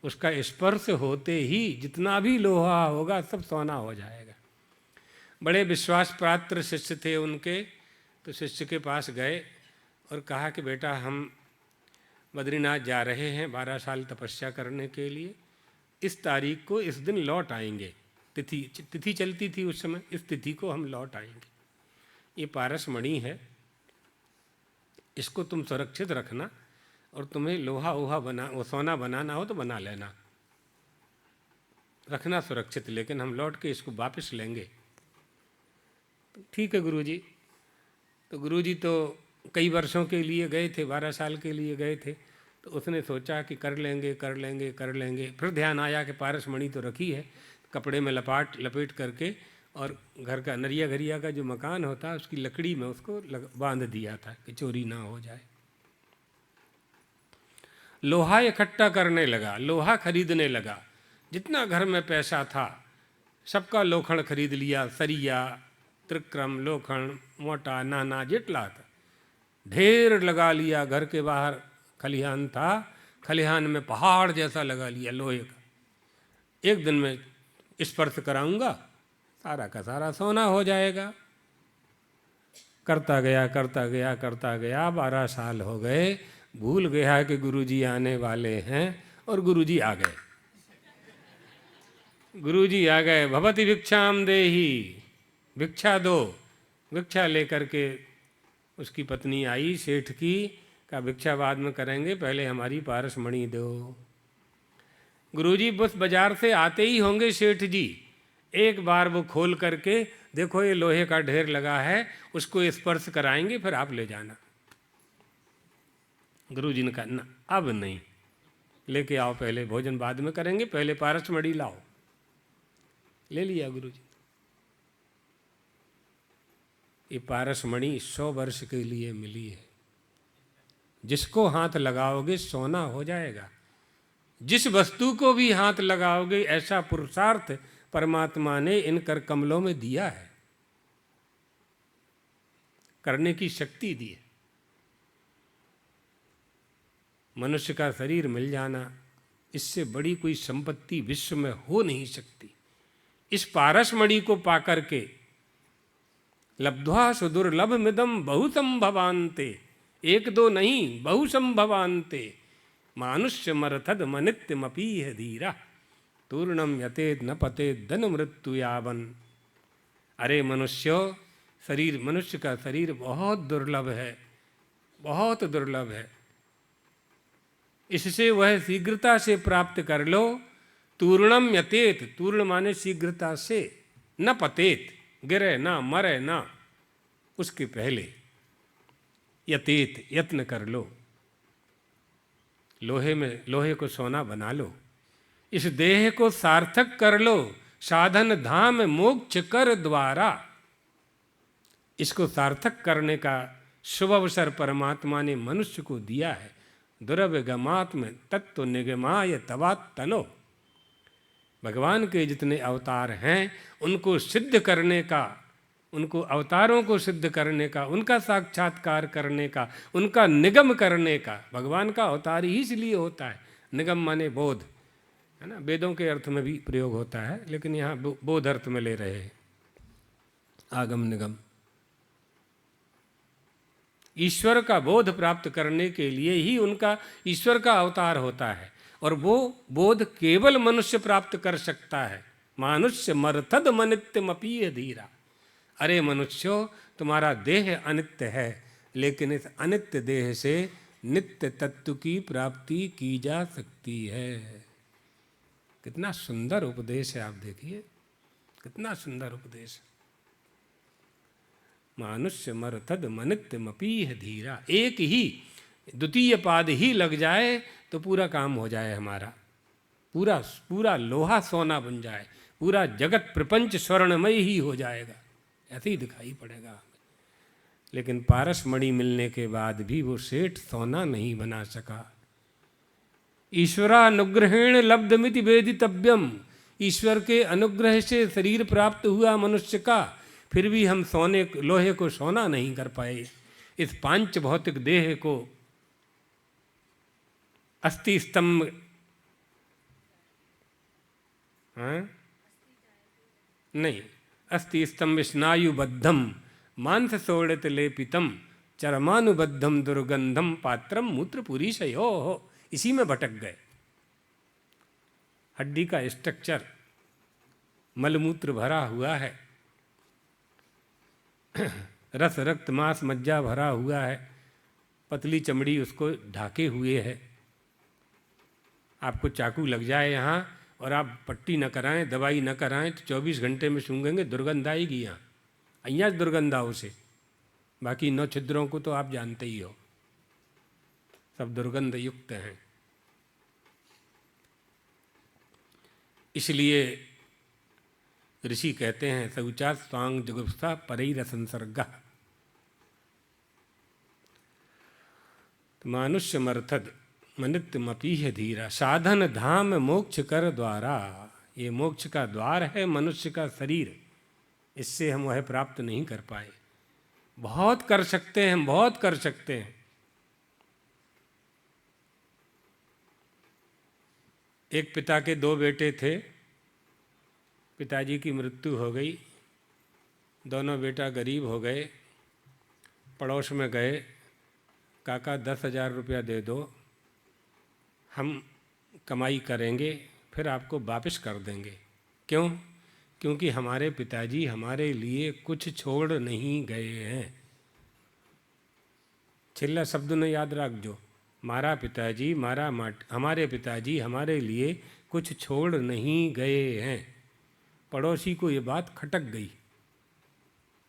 उसका स्पर्श होते ही जितना भी लोहा होगा सब सोना हो जाएगा। बड़े विश्वास पात्र शिष्य थे उनके, तो शिष्य के पास गए और कहा कि बेटा हम बद्रीनाथ जा रहे हैं 12 साल तपस्या करने के लिए, इस तारीख को इस दिन लौट आएंगे। तिथि चलती थी उस समय, इस तिथि को हम लौट आएंगे। ये पारस मणि है, इसको तुम सुरक्षित रखना, और तुम्हें लोहा वो सोना बनाना हो तो बना लेना, रखना सुरक्षित, लेकिन हम लौट के इसको वापस लेंगे। तो ठीक है गुरुजी। तो गुरुजी तो कई वर्षों के लिए गए थे, 12 साल के लिए गए थे, तो उसने सोचा कि कर लेंगे कर लेंगे कर लेंगे। फिर ध्यान आया कि पारस मणि तो रखी है, कपड़े में लपेट करके, और घर का नरिया घरिया का जो मकान होता है उसकी लकड़ी में उसको बांध दिया था कि चोरी ना हो जाए। लोहा इकट्ठा करने लगा, लोहा खरीदने लगा, जितना घर में पैसा था सबका लोखंड खरीद लिया, सरिया, त्रिक्रम, लोखंड, मोटा नाना जितला था ढेर लगा लिया। घर के बाहर खलिहान था, खलिहान में पहाड़ जैसा लगा लिया लोहे का। एक दिन में स्पर्श कराऊंगा, सारा का सारा सोना हो जाएगा। करता गया करता गया करता गया, 12 साल हो गए, भूल गया कि गुरुजी आने वाले हैं, और गुरुजी आ गए। गुरुजी आ गए, भवति भिक्षाम देहि, भिक्षा दो। भिक्षा लेकर के उसकी पत्नी आई सेठ की, का भिक्षा बाद में करेंगे, पहले हमारी पारस मणि दो। गुरुजी बस बाजार से आते ही होंगे सेठ जी, एक बार वो खोल करके देखो ये लोहे का ढेर लगा है, उसको स्पर्श कराएंगे फिर आप ले जाना। गुरुजी ने कहा ना अब नहीं, लेके आओ, पहले भोजन बाद में करेंगे, पहले पारस मणि लाओ। ले लिया गुरुजी। ये पारस मणि 100 वर्ष के लिए मिली है। जिसको हाथ लगाओगे सोना हो जाएगा। जिस वस्तु को भी हाथ लगाओगे, ऐसा पुरुषार्थ परमात्मा ने इन कर कमलों में दिया है, करने की शक्ति दी है। मनुष्य का शरीर मिल जाना, इससे बड़ी कोई संपत्ति विश्व में हो नहीं सकती। इस पारसमणि को पाकर के लब्ध्वा सुदुर्लभ मिदम बहुसंभवान्ते, एक दो नहीं बहुसंभवान्ते, मानुष्य मरथद मनित्यमपीह धीरा, तूर्णम यतेद न पतेद धन मृत्यु यावन। अरे मनुष्यो, शरीर, मनुष्य का शरीर बहुत दुर्लभ है, बहुत दुर्लभ है। इससे वह शीघ्रता से प्राप्त कर लो। तूर्णम यतेत, तूर्ण माने शीघ्रता से, न पतेत, गिरे ना, मरे ना, उसके पहले। यतेत, यत्न कर लो। लोहे को सोना बना लो। इस देह को सार्थक कर लो, साधन धाम मोक्ष कर द्वारा। इसको सार्थक करने का शुभ अवसर परमात्मा ने मनुष्य को दिया है। दुर्विगमात्म तत्व निगमाय तवात्तनो। भगवान के जितने अवतार हैं उनको सिद्ध करने का, उनको अवतारों को सिद्ध करने का, उनका साक्षात्कार करने का, उनका निगम करने का। भगवान का अवतार ही इसलिए होता है, निगम माने बोध, है ना। वेदों के अर्थ में भी प्रयोग होता है, लेकिन यहाँ बोध अर्थ में ले रहे हैं, आगम निगम। ईश्वर का बोध प्राप्त करने के लिए ही उनका ईश्वर का अवतार होता है, और वो बोध केवल मनुष्य प्राप्त कर सकता है। मानुष्य मरथद मनित्यमपीह धीरा। अरे मनुष्यो, तुम्हारा देह अनित्य है, लेकिन इस अनित्य देह से नित्य तत्व की प्राप्ति की जा सकती है। कितना सुंदर उपदेश है, आप देखिए, कितना सुंदर उपदेश। मानुष्य मरथद मनित्यमपीह धीरा। एक ही द्वितीय पाद ही लग जाए तो पूरा काम हो जाए हमारा, पूरा लोहा सोना बन जाए, पूरा जगत प्रपंच स्वर्णमय ही हो जाएगा, ऐसे ही दिखाई पड़ेगा हमें। लेकिन पारसमणि मिलने के बाद भी वो सेठ सोना नहीं बना सका। ईश्वरानुग्रहेण लब्धमिति वेदितव्यम। ईश्वर के अनुग्रह से शरीर प्राप्त हुआ मनुष्य का, फिर भी हम लोहे को सोना नहीं कर पाए। इस पांच भौतिक देह को अस्थि स्तंभ, नहीं, अस्थि स्तंभ स्नायुबद्धम मांस सोड़ित लेपितम चरमानुबद्धम दुर्गंधम पात्रम मूत्रपुरीशयो हो, इसी में भटक गए। हड्डी का स्ट्रक्चर मलमूत्र भरा हुआ है, रस रक्त मांस मज्जा भरा हुआ है, पतली चमड़ी उसको ढाके हुए है। आपको चाकू लग जाए यहाँ और आप पट्टी न कराएं, दवाई न कराएं, तो 24 घंटे में सूंघेंगे, दुर्गंध आएगी। यहाँ अहियाँ दुर्गंध आओ से, बाकी 9 छिद्रों को तो आप जानते ही हो, सब दुर्गंध युक्त हैं। इसलिए ऋषि कहते हैं शौचा स्वांग जुगुप्सा परैर संसर्ग। मानुष्य मर्थद मनित्यमपीह धीरा। साधन धाम मोक्ष कर द्वारा। ये मोक्ष का द्वार है मनुष्य का शरीर, इससे हम वह प्राप्त नहीं कर पाए। बहुत कर सकते हैं, हम बहुत कर सकते हैं। एक पिता के 2 बेटे थे, पिताजी की मृत्यु हो गई, दोनों बेटा गरीब हो गए। पड़ोस में गए, काका 10,000 रुपया दे दो, हम कमाई करेंगे फिर आपको वापस कर देंगे। क्यों? क्योंकि हमारे पिताजी हमारे लिए कुछ छोड़ नहीं गए हैं। छिल्ला शब्द ने याद रख जो, हमारे पिताजी हमारे लिए कुछ छोड़ नहीं गए हैं। पड़ोसी को ये बात खटक गई,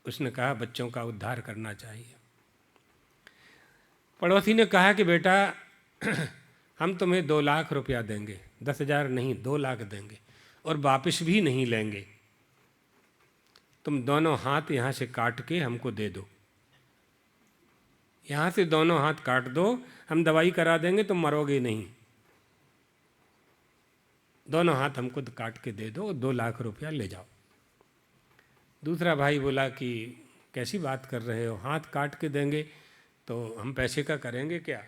उसने कहा बच्चों का उद्धार करना चाहिए। पड़ोसी ने कहा कि बेटा हम तुम्हें 2 लाख रुपया देंगे, 10,000 नहीं 2 लाख देंगे, और वापस भी नहीं लेंगे। तुम दोनों हाथ यहाँ से काट के हमको दे दो, यहाँ से दोनों हाथ काट दो, हम दवाई करा देंगे, तुम मरोगे नहीं। दोनों हाथ हमको काट के दे दो, 2 लाख रुपया ले जाओ। दूसरा भाई बोला कि कैसी बात कर रहे हो, हाथ काट के देंगे तो हम पैसे का करेंगे क्या?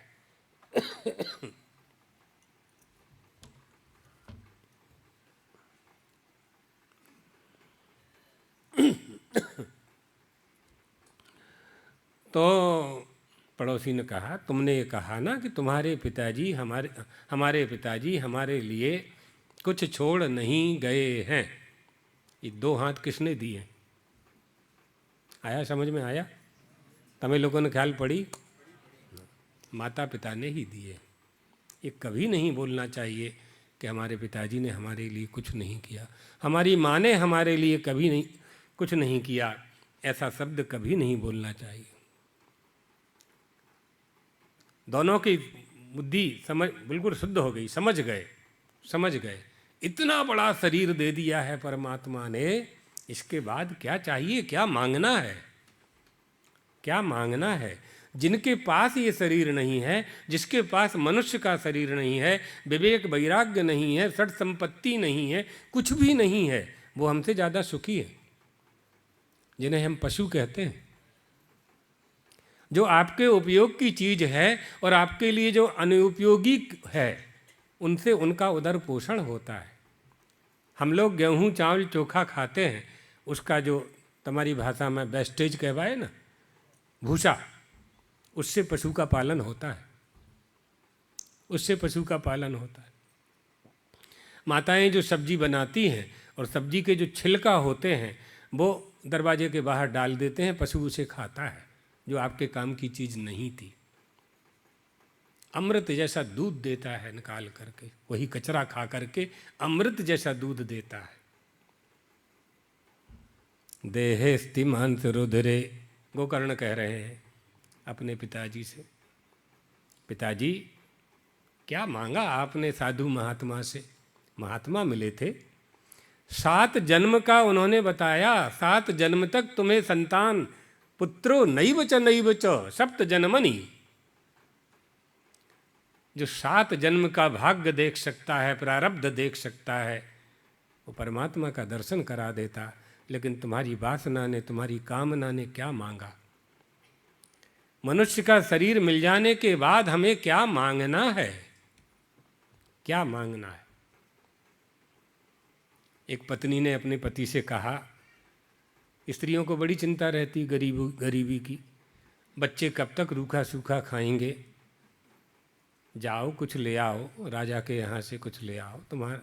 तो पड़ोसी ने कहा, तुमने ये कहा ना कि तुम्हारे पिताजी हमारे पिताजी हमारे लिए कुछ छोड़ नहीं गए हैं। ये 2 हाथ किसने दिए? आया समझ में आया? तमें लोगों ने ख्याल पड़ी? माता पिता ने ही दिए। ये कभी नहीं बोलना चाहिए कि हमारे पिताजी ने हमारे लिए कुछ नहीं किया, हमारी माँ ने हमारे लिए कभी नहीं कुछ नहीं किया, ऐसा शब्द कभी नहीं बोलना चाहिए। दोनों की बुद्धि समझ बिल्कुल शुद्ध हो गई, समझ गए इतना बड़ा शरीर दे दिया है परमात्मा ने, इसके बाद क्या चाहिए, क्या मांगना है, क्या मांगना है? जिनके पास ये शरीर नहीं है, जिसके पास मनुष्य का शरीर नहीं है, विवेक वैराग्य नहीं है, षट संपत्ति नहीं है, कुछ भी नहीं है, वो हमसे ज़्यादा सुखी है। जिन्हें हम पशु कहते हैं, जो आपके उपयोग की चीज़ है और आपके लिए जो अनुपयोगी है, उनसे उनका उदर पोषण होता है। हम लोग गेहूँ चावल चोखा खाते हैं, उसका जो तुम्हारी भाषा में वेस्टेज कहवाए ना, भूसा, उससे पशु का पालन होता है, उससे पशु का पालन होता है। माताएं जो सब्जी बनाती हैं और सब्जी के जो छिलका होते हैं वो दरवाजे के बाहर डाल देते हैं, पशु उसे खाता है, जो आपके काम की चीज़ नहीं थी। अमृत जैसा दूध देता है निकाल करके, वही कचरा खा करके अमृत जैसा दूध देता है। देहे स्तिमांस रुधिरे, गोकर्ण कह रहे हैं अपने पिताजी से, पिताजी क्या मांगा आपने साधु महात्मा से? महात्मा मिले थे, 7 जन्म का उन्होंने बताया, 7 जन्म तक तुम्हें संतान पुत्रो नैव च सप्त जन्मनि। जो 7 जन्म का भाग्य देख सकता है, प्रारब्ध देख सकता है, वो परमात्मा का दर्शन करा देता। लेकिन तुम्हारी वासना ने, तुम्हारी कामना ने क्या मांगा? मनुष्य का शरीर मिल जाने के बाद हमें क्या मांगना है, क्या मांगना है? एक पत्नी ने अपने पति से कहा, स्त्रियों को बड़ी चिंता रहती गरीबी की, बच्चे कब तक रूखा सूखा खाएंगे, जाओ कुछ ले आओ, राजा के यहाँ से कुछ ले आओ, तुम्हारा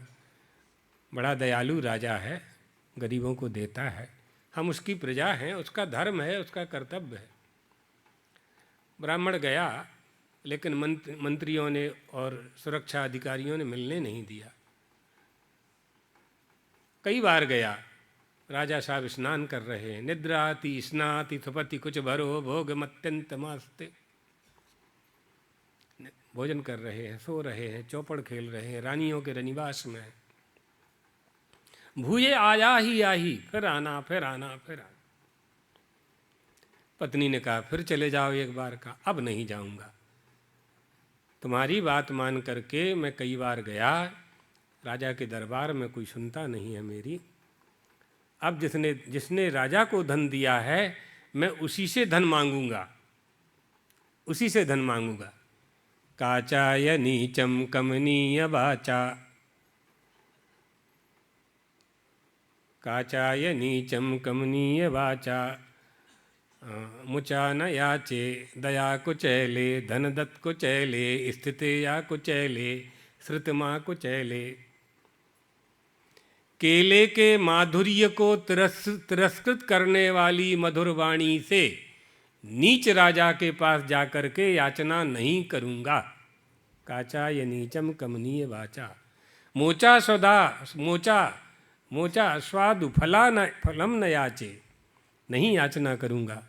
बड़ा दयालु राजा है, गरीबों को देता है, हम उसकी प्रजा हैं, उसका धर्म है, उसका कर्तव्य है। ब्राह्मण गया, लेकिन मंत्रियों ने और सुरक्षा अधिकारियों ने मिलने नहीं दिया। कई बार गया, राजा साहब स्नान कर रहे हैं, निद्राति स्नाति सुपति कुछ भरो भोग मत्यंत मास्ते, भोजन कर रहे हैं, सो रहे हैं, चौपड़ खेल रहे हैं, रानियों के रनिवास में। भूये आया ही आही, फिर आना फिर आना फिर आना। पत्नी ने कहा, फिर चले जाओ एक बार का, अब नहीं जाऊंगा, तुम्हारी बात मान करके मैं कई बार गया, राजा के दरबार में कोई सुनता नहीं है मेरी। अब जिसने राजा को धन दिया है, मैं उसी से धन मांगूंगा, उसी से धन मांगूंगा। काचाय नीचम कमनीय वाचा, काचाय नीचम कमनीय वाचा, मुचा न याचे दया कुचैले, धन दत्त कुचैले, स्थिते या कुचैले, श्रुतमा कुचैले। केले के माधुर्य को तिरस्कृत करने वाली मधुर वाणी से नीच राजा के पास जाकर के याचना नहीं करूँगा। काचा ये नीचम कमनीय वाचा, मोचा सदा मोचा स्वादु फलम न याचे, नहीं याचना करूँगा।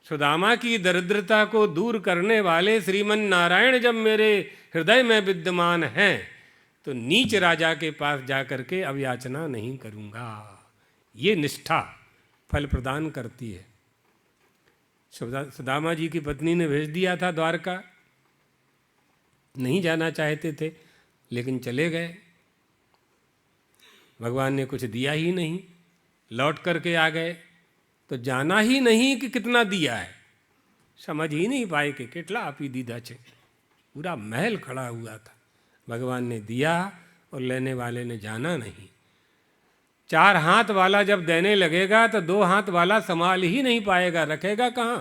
सुदामा की दरिद्रता को दूर करने वाले श्रीमन नारायण जब मेरे हृदय में विद्यमान हैं, तो नीच राजा के पास जाकर के अब याचना नहीं करूँगा। ये निष्ठा फल प्रदान करती है। सुदामा जी की पत्नी ने भेज दिया था द्वारका, नहीं जाना चाहते थे लेकिन चले गए, भगवान ने कुछ दिया ही नहीं, लौट करके आ गए, तो जाना ही नहीं कि कितना दिया है, समझ ही नहीं पाए कि કેટલા આપી દીધા છે। पूरा महल खड़ा हुआ था, भगवान ने दिया और लेने वाले ने जाना नहीं। 4 हाथ वाला जब देने लगेगा तो 2 हाथ वाला संभाल ही नहीं पाएगा, रखेगा कहाँ,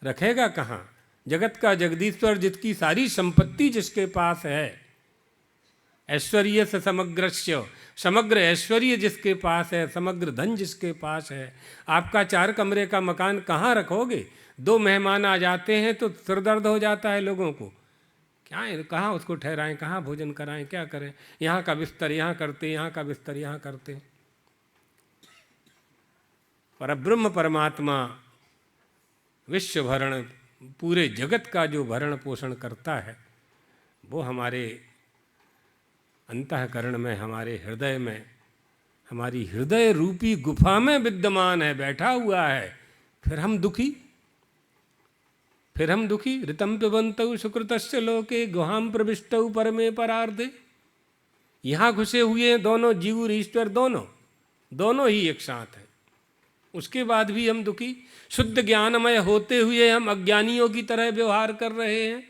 रखेगा कहाँ। जगत का जगदीश्वर, जिसकी सारी संपत्ति जिसके पास है, ऐश्वर्य से समग्रस्य, समग्र ऐश्वर्य जिसके पास है, समग्र धन जिसके पास है, आपका 4 कमरे का मकान कहाँ रखोगे। 2 मेहमान आ जाते हैं तो सिर दर्द हो जाता है लोगों को, क्या है, कहाँ उसको ठहराएं, कहाँ भोजन कराएं, क्या करें, यहाँ का बिस्तर यहाँ करते, यहाँ का बिस्तर यहाँ करते। परब्रह्म परमात्मा विश्व भरण, पूरे जगत का जो भरण पोषण करता है, वो हमारे अंतःकरण में, हमारे हृदय में, हमारी हृदय रूपी गुफा में विद्यमान है, बैठा हुआ है। फिर हम दुखी, फिर हम दुखी। ऋतम पिबन्तौ सुकृतस्य लोके गुहाम प्रविष्टौ परमे परार्धे। यहाँ घुसे हुए हैं दोनों जीव और ईश्वर, दोनों ही एक साथ हैं, उसके बाद भी हम दुखी। शुद्ध ज्ञानमय होते हुए हम अज्ञानियों की तरह व्यवहार कर रहे हैं।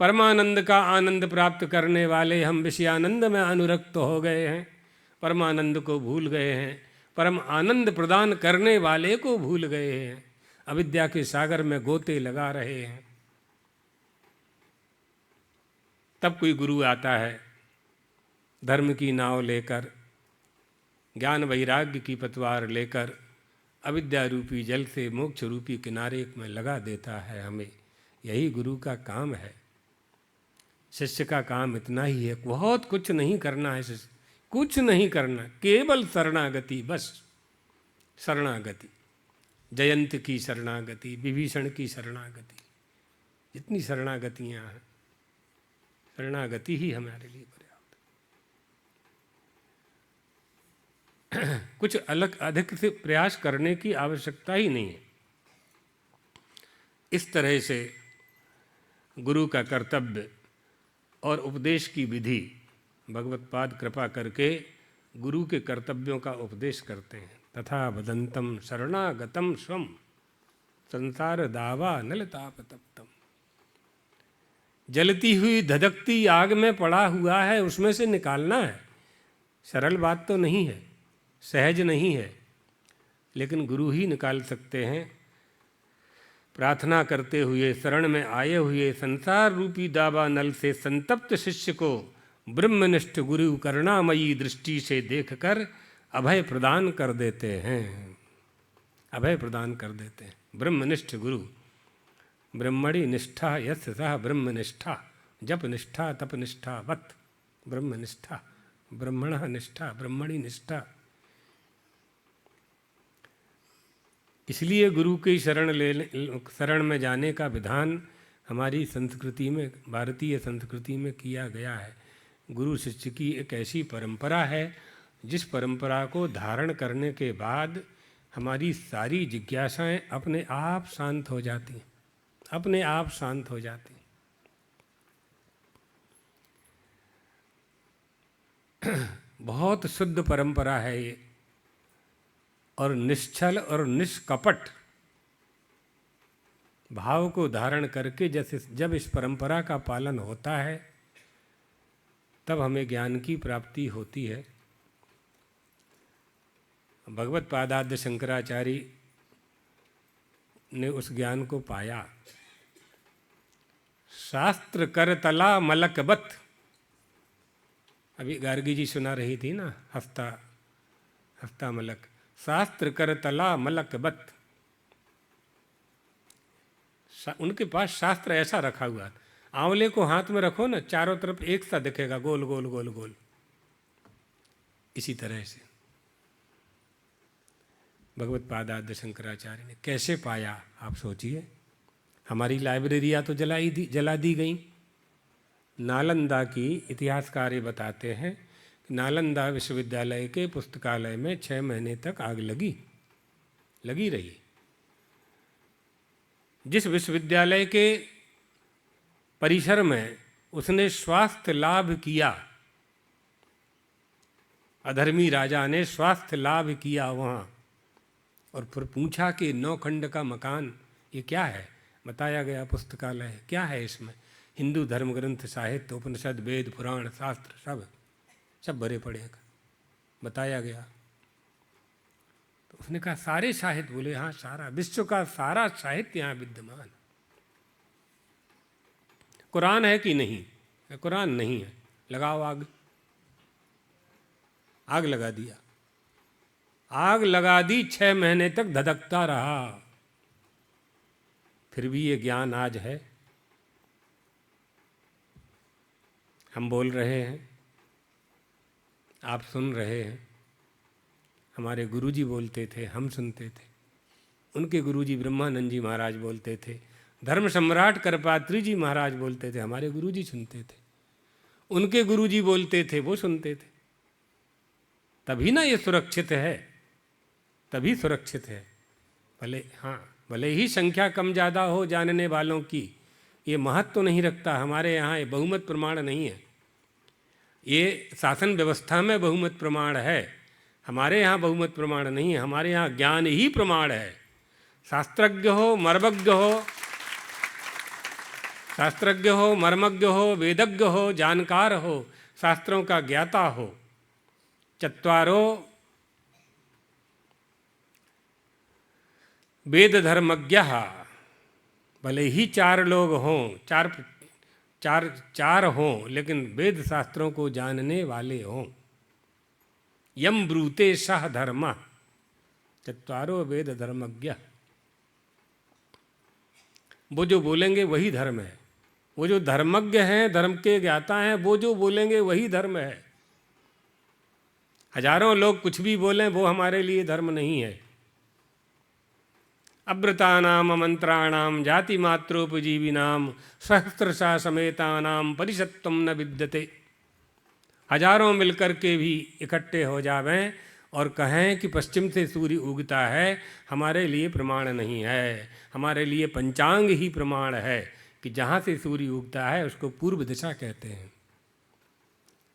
परमानंद का आनंद प्राप्त करने वाले हम विषयानंद में अनुरक्त हो गए हैं, परमानंद को भूल गए हैं, परम आनंद प्रदान करने वाले को भूल गए हैं, अविद्या के सागर में गोते लगा रहे हैं। तब कोई गुरु आता है धर्म की नाव लेकर, ज्ञान वैराग्य की पतवार लेकर, अविद्या रूपी जल से मोक्ष रूपी किनारे में लगा देता है हमें। यही गुरु का काम है। शिष्य का काम इतना ही है, बहुत कुछ नहीं करना है शिष्य, कुछ नहीं करना, केवल शरणागति, बस शरणागति। जयंत की शरणागति, विभीषण की शरणागति, जितनी शरणागतियाँ हैं, शरणागति ही हमारे लिए पर्याप्त। कुछ अलग अधिक से प्रयास करने की आवश्यकता ही नहीं है। इस तरह से गुरु का कर्तव्य और उपदेश की विधि, भगवत्पाद कृपा करके गुरु के कर्तव्यों का उपदेश करते हैं। तथा वदंतम शरणागतम स्वम संसार दावा नलताप तप्तम। जलती हुई धधकती आग में पड़ा हुआ है, उसमें से निकालना है। सरल बात तो नहीं है, सहज नहीं है, लेकिन गुरु ही निकाल सकते हैं। प्रार्थना करते हुए, शरण में आए हुए संसार रूपी दावा नल से संतप्त शिष्य को ब्रह्मनिष्ठ गुरु करुणामयी दृष्टि से देखकर अभय प्रदान कर देते हैं, अभय प्रदान कर देते हैं। ब्रह्मनिष्ठ गुरु, ब्रह्मणि निष्ठा यस्य सह ब्रह्मनिष्ठा, जप निष्ठा तप निष्ठा वत ब्रह्मनिष्ठा, ब्रह्मणः निष्ठा ब्रह्मणि निष्ठा। इसलिए गुरु की शरण में जाने का विधान हमारी संस्कृति में, भारतीय संस्कृति में किया गया है। गुरु शिष्य की एक ऐसी परंपरा है जिस परंपरा को धारण करने के बाद हमारी सारी जिज्ञासाएं अपने आप शांत हो जाती हैं, अपने आप शांत हो जाती हैं। बहुत शुद्ध परंपरा है ये, और निश्चल और निष्कपट भाव को धारण करके जैसे जब इस परंपरा का पालन होता है, तब हमें ज्ञान की प्राप्ति होती है। भगवत पादाद्य शंकराचार्य ने उस ज्ञान को पाया। शास्त्र करतला मलकबत, अभी गार्गी जी सुना रही थी ना, हफ्ता हफ्ता मलक। शास्त्र करतला मलकबत, उनके पास शास्त्र ऐसा रखा हुआ। आंवले को हाथ में रखो ना, चारों तरफ एक सा दिखेगा, गोल गोल गोल गोल। इसी तरह से भगवत पादाद्य शंकराचार्य ने कैसे पाया, आप सोचिए। हमारी लाइब्रेरियाँ तो जला दी गई। नालंदा की इतिहासकार बताते हैं, नालंदा विश्वविद्यालय के पुस्तकालय में 6 महीने तक आग लगी रही। जिस विश्वविद्यालय के परिसर में उसने स्वास्थ्य लाभ किया, अधर्मी राजा ने स्वास्थ्य लाभ किया, वहाँ और फिर पूछा कि 9 खंड का मकान ये क्या है। बताया गया पुस्तकालय क्या है इसमें, हिंदू धर्म ग्रंथ, साहित्य, उपनिषद, वेद, पुराण, शास्त्र सब भरे पड़े हैं। बताया गया तो उसने कहा सारे साहित्य। बोले हाँ, सारा विश्व का सारा साहित्य यहाँ विद्यमान। कुरान है कि नहीं? कुरान नहीं है। लगाओ आग। आग लगा दिया। आग लगा दी, 6 महीने तक धधकता रहा, फिर भी ये ज्ञान आज है। हम बोल रहे हैं, आप सुन रहे हैं। हमारे गुरुजी बोलते थे, हम सुनते थे। उनके गुरुजी ब्रह्मानंद जी महाराज बोलते थे, धर्म सम्राट करपात्री जी महाराज बोलते थे, हमारे गुरुजी सुनते थे। उनके गुरुजी बोलते थे, वो सुनते थे। तभी ना ये सुरक्षित है, तभी सुरक्षित है। भले ही संख्या कम ज़्यादा हो जानने वालों की, ये महत्व तो नहीं रखता। हमारे यहाँ ये बहुमत प्रमाण नहीं है। ये शासन व्यवस्था में बहुमत प्रमाण है, हमारे यहाँ बहुमत प्रमाण नहीं है। हमारे यहाँ ज्ञान ही प्रमाण है। शास्त्रज्ञ हो, मर्मज्ञ हो, शास्त्रज्ञ हो, मर्मज्ञ हो, वेदज्ञ हो, जानकार हो, शास्त्रों का ज्ञाता हो। चत्वारो वेद धर्मज्ञ, भले ही 4 लोग हों, चार हों, लेकिन वेद शास्त्रों को जानने वाले हों। यम ब्रूते सह धर्म, चत्वारो वेद धर्मज्ञ। वो जो बोलेंगे वही धर्म है। वो जो धर्मज्ञ हैं, धर्म के ज्ञाता हैं, वो जो बोलेंगे वही धर्म है। हजारों लोग कुछ भी बोलें, वो हमारे लिए धर्म नहीं है। अव्रतानाम मंत्राणाम जाति मात्रोपजीविनाम सहस्त्रशा समेतानाम परिषत्वम न विद्यते। हजारों मिलकर के भी इकट्ठे हो जावें और कहें कि पश्चिम से सूर्य उगता है, हमारे लिए प्रमाण नहीं है। हमारे लिए पंचांग ही प्रमाण है कि जहाँ से सूर्य उगता है उसको पूर्व दिशा कहते हैं।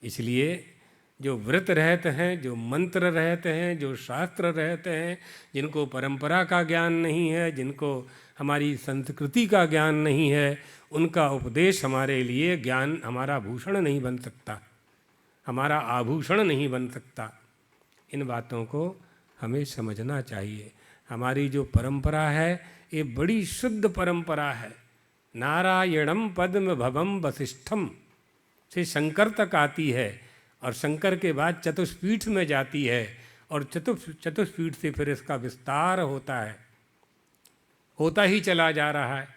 इसलिए जो व्रत रहते हैं, जो मंत्र रहते हैं, जो शास्त्र रहते हैं, जिनको परंपरा का ज्ञान नहीं है, जिनको हमारी संस्कृति का ज्ञान नहीं है, उनका उपदेश हमारे लिए ज्ञान, हमारा भूषण नहीं बन सकता, हमारा आभूषण नहीं बन सकता। इन बातों को हमें समझना चाहिए। हमारी जो परंपरा है ये बड़ी शुद्ध परंपरा है। नारायणम पद्म भवम वसिष्ठम से शंकर तक आती है और शंकर के बाद चतुष्पीठ में जाती है और चतुष्पीठ से फिर इसका विस्तार होता है, होता ही चला जा रहा है।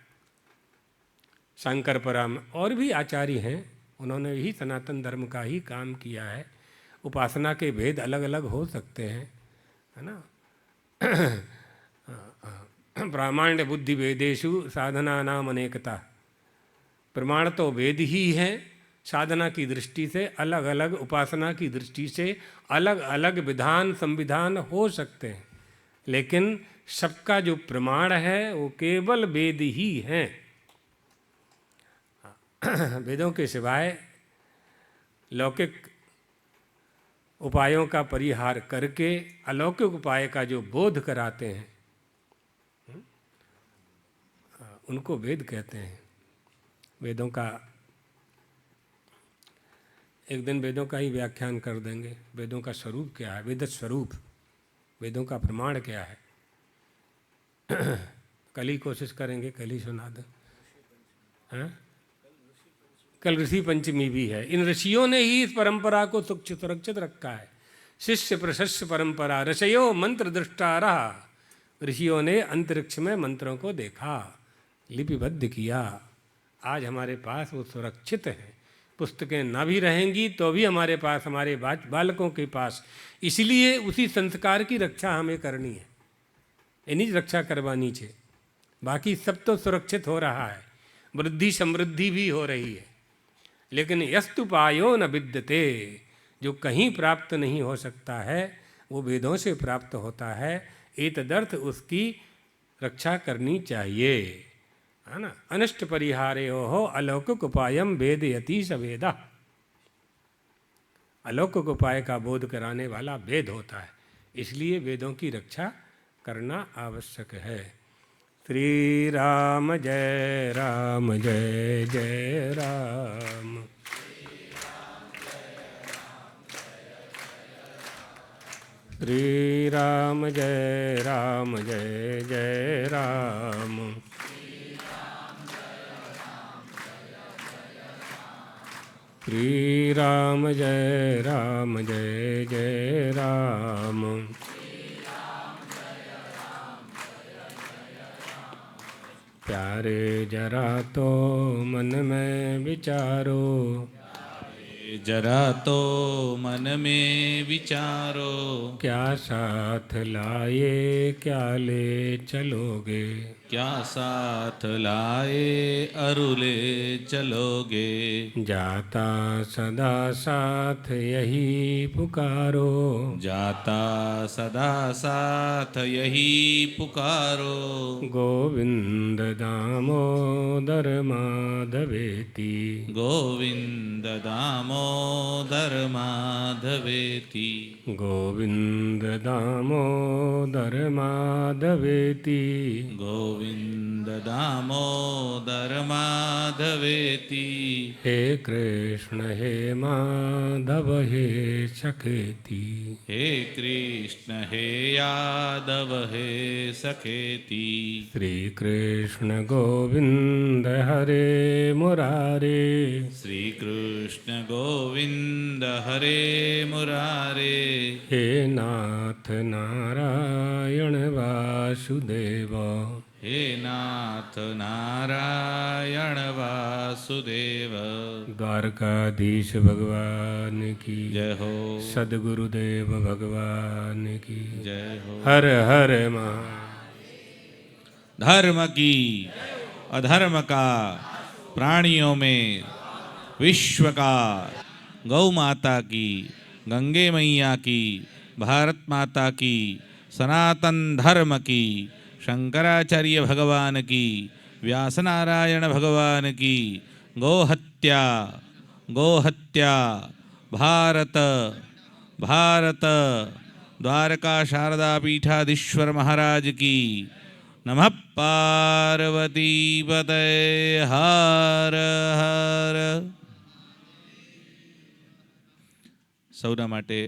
शंकर परम और भी आचार्य हैं, उन्होंने ही सनातन धर्म का ही काम किया है। उपासना के भेद अलग अलग हो सकते हैं, है ना। ब्राह्मण्य बुद्धि वेदेषु साधना नाम अनेकता। प्रमाण तो वेद ही हैं, साधना की दृष्टि से अलग अलग, उपासना की दृष्टि से अलग अलग विधान संविधान हो सकते हैं, लेकिन सबका जो प्रमाण है वो केवल वेद ही हैं। वेदों के सिवाय लौकिक उपायों का परिहार करके अलौकिक उपाय का जो बोध कराते हैं उनको वेद कहते हैं। वेदों का एक दिन वेदों का ही व्याख्यान कर देंगे। वेदों का स्वरूप क्या है, वेद स्वरूप, वेदों का प्रमाण क्या है। कल ही कोशिश करेंगे, कल ही सुना दें। हाँ, कल ऋषि पंचमी भी है। इन ऋषियों ने ही इस परंपरा को सुरक्षित रखा है। शिष्य प्रशस्य परंपरा ऋषयो मंत्र दृष्टा रहा। ऋषियों ने अंतरिक्ष में मंत्रों को देखा, लिपिबद्ध किया। आज हमारे पास वो सुरक्षित है। पुस्तकें ना भी रहेंगी तो भी हमारे पास, हमारे बालकों के पास। इसलिए उसी संस्कार की रक्षा हमें करनी है, इन्हीं रक्षा करवानी चाहिए। बाकी सब तो सुरक्षित हो रहा है, वृद्धि समृद्धि भी हो रही है, लेकिन यस्तु पायो न विद्यते, जो कहीं प्राप्त नहीं हो सकता है वो वेदों से प्राप्त होता है। एतदर्थ उसकी रक्षा करनी चाहिए, है ना। अनिष्ट परिहारे हो अलौकिक उपायम वेदयति स वेदा। अलौकिक उपाय का बोध कराने वाला वेद होता है, इसलिए वेदों की रक्षा करना आवश्यक है। श्री राम जय जय राम। श्री राम जय जय राम। श्री राम जय जय राम। प्यारे जरा तो मन में विचारो, जरा तो मन में विचारो, क्या साथ लाए क्या ले चलोगे, क्या साथ लाए अरुले चलोगे। जाता सदा साथ यही पुकारो, जाता सदा साथ यही पुकारो। गोविंद दामोदर माधवेति, गोविंद दामोदर माधवेति, गोविंद दामोदर माधवेति। गोविंद दामोदर माधवेति। हे कृष्ण हे माधव हे सखेति, हे कृष्ण हे यादव हे सखेति। श्री कृष्ण गोविंद हरे मुरारे, श्री कृष्ण गोविंद हरे मुरारे। हे नाथ नारायण वासुदेव, हे नाथ नारायण वासुदेव। द्वारकाधीश भगवान की जय हो। सद्गुरुदेव भगवान की जय हो। हर हर महा। धर्म की अधर्म का प्राणियों में विश्व का, गौ माता की, गंगे मैया की, भारत माता की, सनातन धर्म की, शंकराचार्य भगवान की, व्यासनारायण भगवान की। गोहत्या गोहत्या भारत भारत। द्वारका शारदा पीठाधीश्वर महाराज की। नमः पार्वती पतये हर हर। સૌના માટે